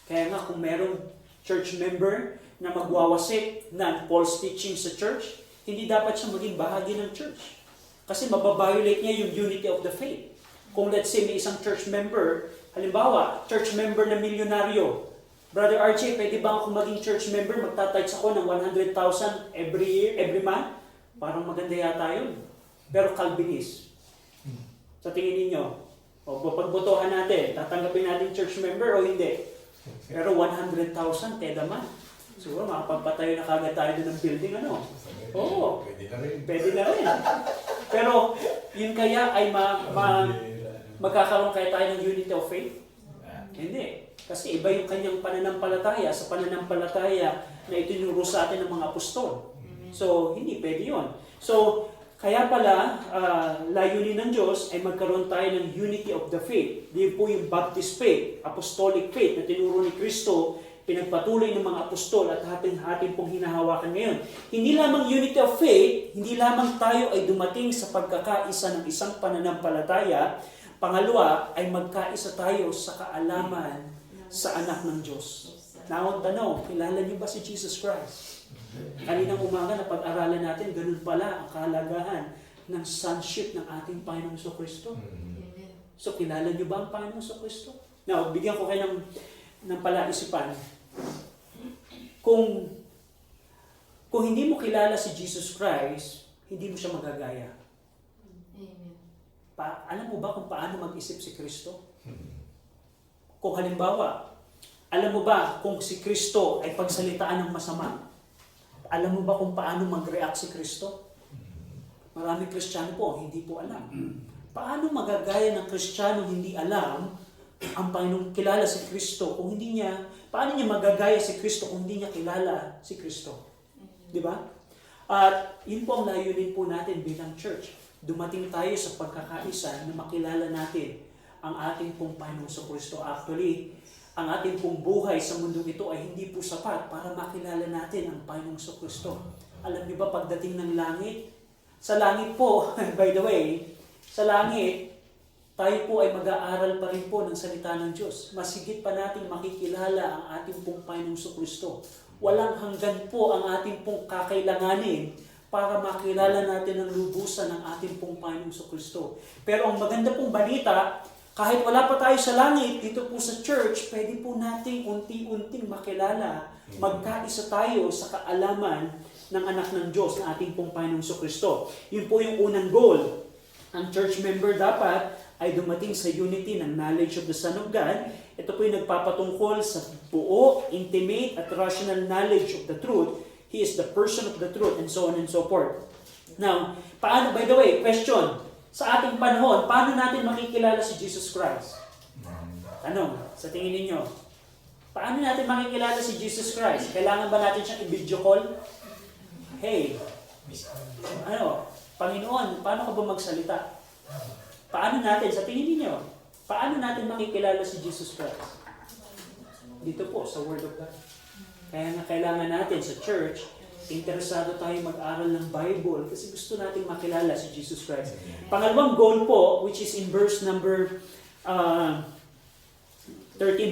Kaya nga kung merong church member na magwawasik ng false teaching sa church, hindi dapat siya maging bahagi ng church. Kasi mababiolate niya yung unity of the faith. Kung let's say may isang church member, halimbawa, church member na milyonaryo, Brother Archie, pwede ba ako maging church member? Magtatites ako ng 100,000 every year, every month? Parang maganda yata yun. Pero Calvinist. Sa tingin ninyo, o pagbotohan natin, tatanggapin natin church member o hindi? Pero 100,000, teda man. Siguro makapagpatayo na kagad tayo doon ng building, ano? Oo. Pwede na rin. Pero, yun kaya ay magkakaroon kaya tayo ng unity of faith? Hindi. Kasi iba yung kanyang pananampalataya sa pananampalataya na itinuro sa atin ng mga apostol. So, hindi pwede yun. So, kaya pala, layunin ng Diyos ay magkaroon tayo ng unity of the faith. Di po yung Baptist faith, apostolic faith na tinuro ni Kristo, pinagpatuloy ng mga apostol at ating pong hinahawakan ngayon. Hindi lamang unity of faith, hindi lamang tayo ay dumating sa pagkakaisa ng isang pananampalataya. Pangalawa ay magkaisa tayo sa kaalaman sa anak ng Diyos. Now, tanong, kilala niyo ba si Jesus Christ? Kaninang umaga na pag-aralan natin, ganun pala ang kahalagahan ng sonship ng ating Panginoong Kristo. So, kilala niyo ba ang Panginoong Kristo? Now, bigyan ko kayo ng palaisipan. Kung hindi mo kilala si Jesus Christ, hindi mo siya magagaya. Alam mo ba kung paano mag-isip si Kristo? Kung halimbawa, alam mo ba kung si Kristo ay pagsalitaan ng masama? Alam mo ba kung paano mag-react si Kristo? Maraming Kristiyano po, hindi po alam. Paano magagaya ng Kristiyano hindi alam ang Panginoong kilala si Kristo kung hindi niya, paano niya magagaya si Kristo kung hindi niya kilala si Kristo? Di ba? At yun po ang layunin po natin bilang church. Dumating tayo sa pagkakaisa na makilala natin ang ating pong Panginoong Kristo. Actually, ang ating pong buhay sa mundong ito ay hindi po sapat para makilala natin ang Panginoong Kristo. Alam niyo ba pagdating ng langit? Sa langit po, by the way, sa langit, tayo po ay mag-aaral pa rin po ng salita ng Diyos. Masigit pa nating makikilala ang ating pong Panginoong Kristo. Walang hanggan po ang ating pong kakailanganin para makilala natin ang lubusan ng ating pong Panginoong Kristo. Pero ang maganda pong balita, kahit wala pa tayo sa langit, dito po sa church, pwede po nating unti-unting makilala, magkaisa tayo sa kaalaman ng anak ng Diyos na ating pong Panginoong Kristo. Yun po yung unang goal. Ang church member dapat ay dumating sa unity ng knowledge of the Son of God. Ito po yung nagpapatungkol sa buo, intimate, at rational knowledge of the truth. He is the person of the truth, and so on and so forth. Now, paano, by the way, question, sa ating panahon, paano natin makikilala si Jesus Christ? Tanong, sa tingin ninyo, paano natin makikilala si Jesus Christ? Kailangan ba natin siyang i-video call? Hey, Panginoon, paano ka ba magsalita? Paano natin, sa tingin ninyo, paano natin makikilala si Jesus Christ? Dito po, sa Word of God. Kaya nga kailangan natin sa church, interesado tayo mag-aral ng Bible kasi gusto nating makilala si Jesus Christ. Pangalawang goal po, which is in verse number 13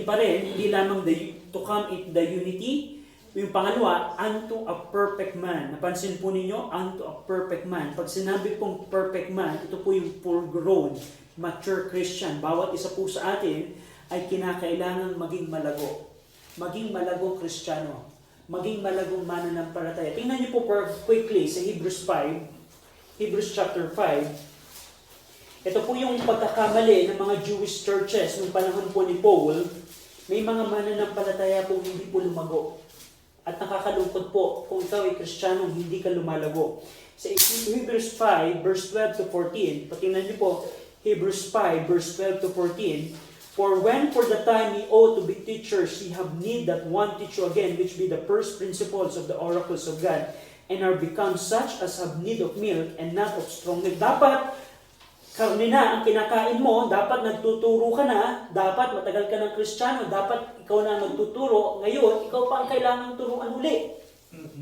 pa rin, hindi lamang to come in the unity. Yung pangalawa, unto a perfect man. Napansin po ninyo, unto a perfect man. Pag sinabi pong perfect man, ito po yung full-grown, mature Christian. Bawat isa po sa atin ay kinakailangan maging malago. Maging malagong Kristiyano. Maging malagong mananampalataya. Tingnan niyo po quickly sa Hebrews 5. Hebrews chapter 5. Ito po yung pagkakamali ng mga Jewish churches nung panahon po ni Paul. May mga mananampalataya po hindi po lumago. At nakakalungkot po kung ikaw ay Kristiyanong hindi ka lumalago. Sa Hebrews 5, verse 12 to 14, patingnan niyo po, Hebrews 5, verse 12 to 14, For when for the time ye ought to be teachers, ye have need that one teach you again, which be the first principles of the oracles of God, and are become such as have need of milk, and not of strong milk. Dapat, karne na ang kinakain mo, dapat nagtuturo ka na, dapat matagal ka ng Kristiyano, dapat ikaw na magtuturo, ngayon, ikaw pa ang kailangang turuan uli.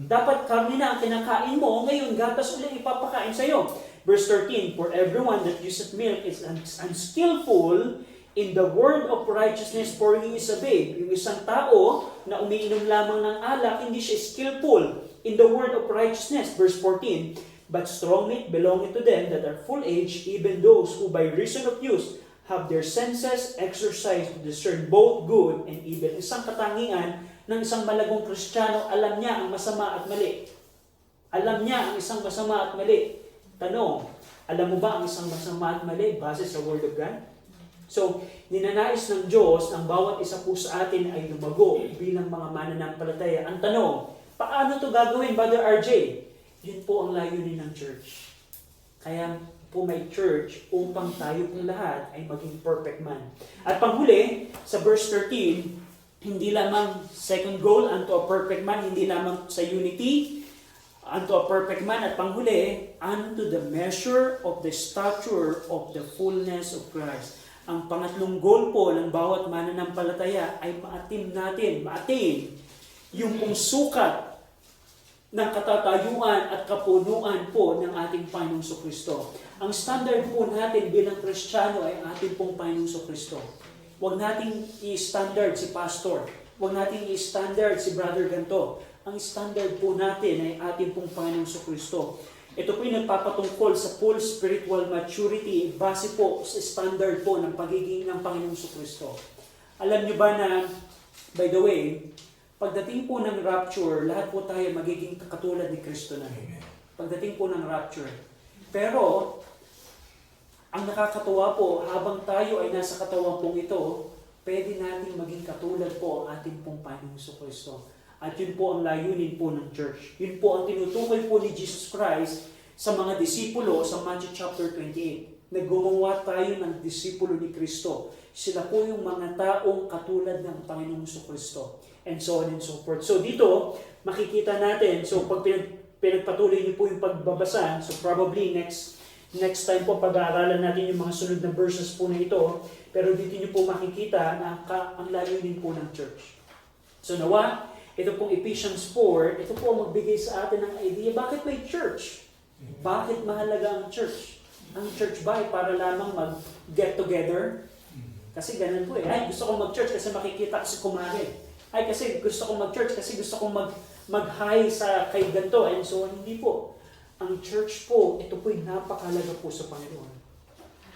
Dapat karne na ang kinakain mo, ngayon, gatas uli ipapakain sa'yo. Verse 13, For everyone that useth milk is unskillful in the word of righteousness, for he is a babe. Yung isang tao na umiinom lamang ng alak, hindi siya skillful in the word of righteousness. Verse 14, But strong meat belongeth to them that are full age, even those who by reason of use have their senses exercised to discern both good and evil. Isang katangian ng isang malagong Kristiyano, alam niya ang masama at mali. Alam niya ang isang masama at mali. Tanong, alam mo ba ang isang masama at mali base sa Word of God? So, ninanais ng Diyos ang bawat isa po sa atin ay lumago bilang mga mananampalataya. Ang tanong, paano to gagawin, Brother RJ? Yun po ang layunin ng church. Kaya po may church upang tayo pong lahat ay maging perfect man. At panghuli, sa verse 13, hindi lamang second goal unto a perfect man, hindi lamang sa unity, unto a perfect man, at panghuli, unto the measure of the stature of the fullness of Christ. Ang pangatlong goal po ng bawat mananampalataya ay maatin yung pong sukat ng katatayuan at kapunuan po ng ating Panginoong Kristo. Ang standard po natin bilang Kristiyano ay ating pong Panginoong Kristo. Huwag nating i-standard si pastor. Huwag nating i-standard si brother ganto. Ang standard po natin ay ating pong Panginoong Kristo. Ito po yung nagpapatungkol sa full spiritual maturity base po sa standard po ng pagiging ng Panginoong Kristo. Alam niyo ba na, by the way, pagdating po ng rapture, lahat po tayo magiging katulad ni Kristo na. Pagdating po ng rapture. Pero, ang nakakatuwa po, habang tayo ay nasa katawan pong ito, pwede nating maging katulad po ang ating pong Panginoong Kristo. At yun po ang layunin po ng church. Yun po ang tinutukoy po ni Jesus Christ sa mga disipulo sa Matthew chapter 28. Naggumawa tayo ng disipulo ni Kristo. Sila po yung mga taong katulad ng Panginoong Kristo. And so on and so forth. So dito, makikita natin, so pag pinagpatuloy niyo po yung pagbabasa, so probably next time po pag-aaralan natin yung mga sunod na verses po na ito, pero dito niyo po makikita na ang layunin po ng church. So nawa, ito pong Ephesians 4, ito po magbigay sa atin ng idea, bakit may church? Bakit mahalaga ang church? Ang church ba ay para lamang mag-get together? Kasi ganun po eh. Ay, gusto kong mag-church kasi makikita ko si kumare. Ay, kasi gusto kong mag-church kasi gusto kong mag-hi sa kay ganito. And so, hindi po. Ang church po, ito po'y napakalaga po sa Panginoon.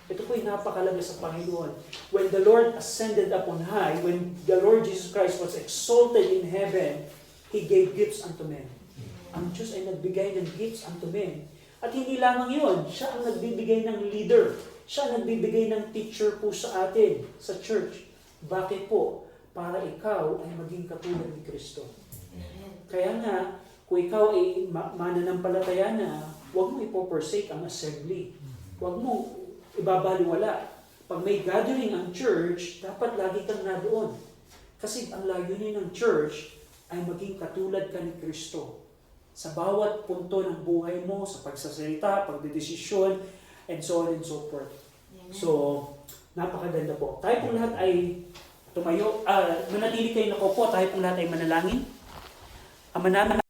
Ito po'y napakalaga sa Panginoon. When the Lord ascended up on high, when the Lord Jesus Christ was exalted in heaven, He gave gifts unto men. Ang Diyos ay nagbigay ng gifts unto men. At hindi lamang yun, siya ang nagbibigay ng leader. Siya ang nagbibigay ng teacher po sa atin, sa church. Bakit po? Para ikaw ay maging katulad ni Kristo. Kaya nga, kung ikaw ay mananampalataya na, huwag mo ipoforsake ang assembly. Huwag mo ibabaliwala. Pag may gathering ang church, dapat lagi kang nadoon. Kasi ang layunin ng church ay maging katulad ka ni Kristo. Sa bawat punto ng buhay mo, sa pagsasalita, pagdedesisyon, and so on and so forth. So, napakaganda po. Tayo pong lahat ay tumayo, manatili kayo nakaupo, tayo pong lahat ay manalangin. Ama namin,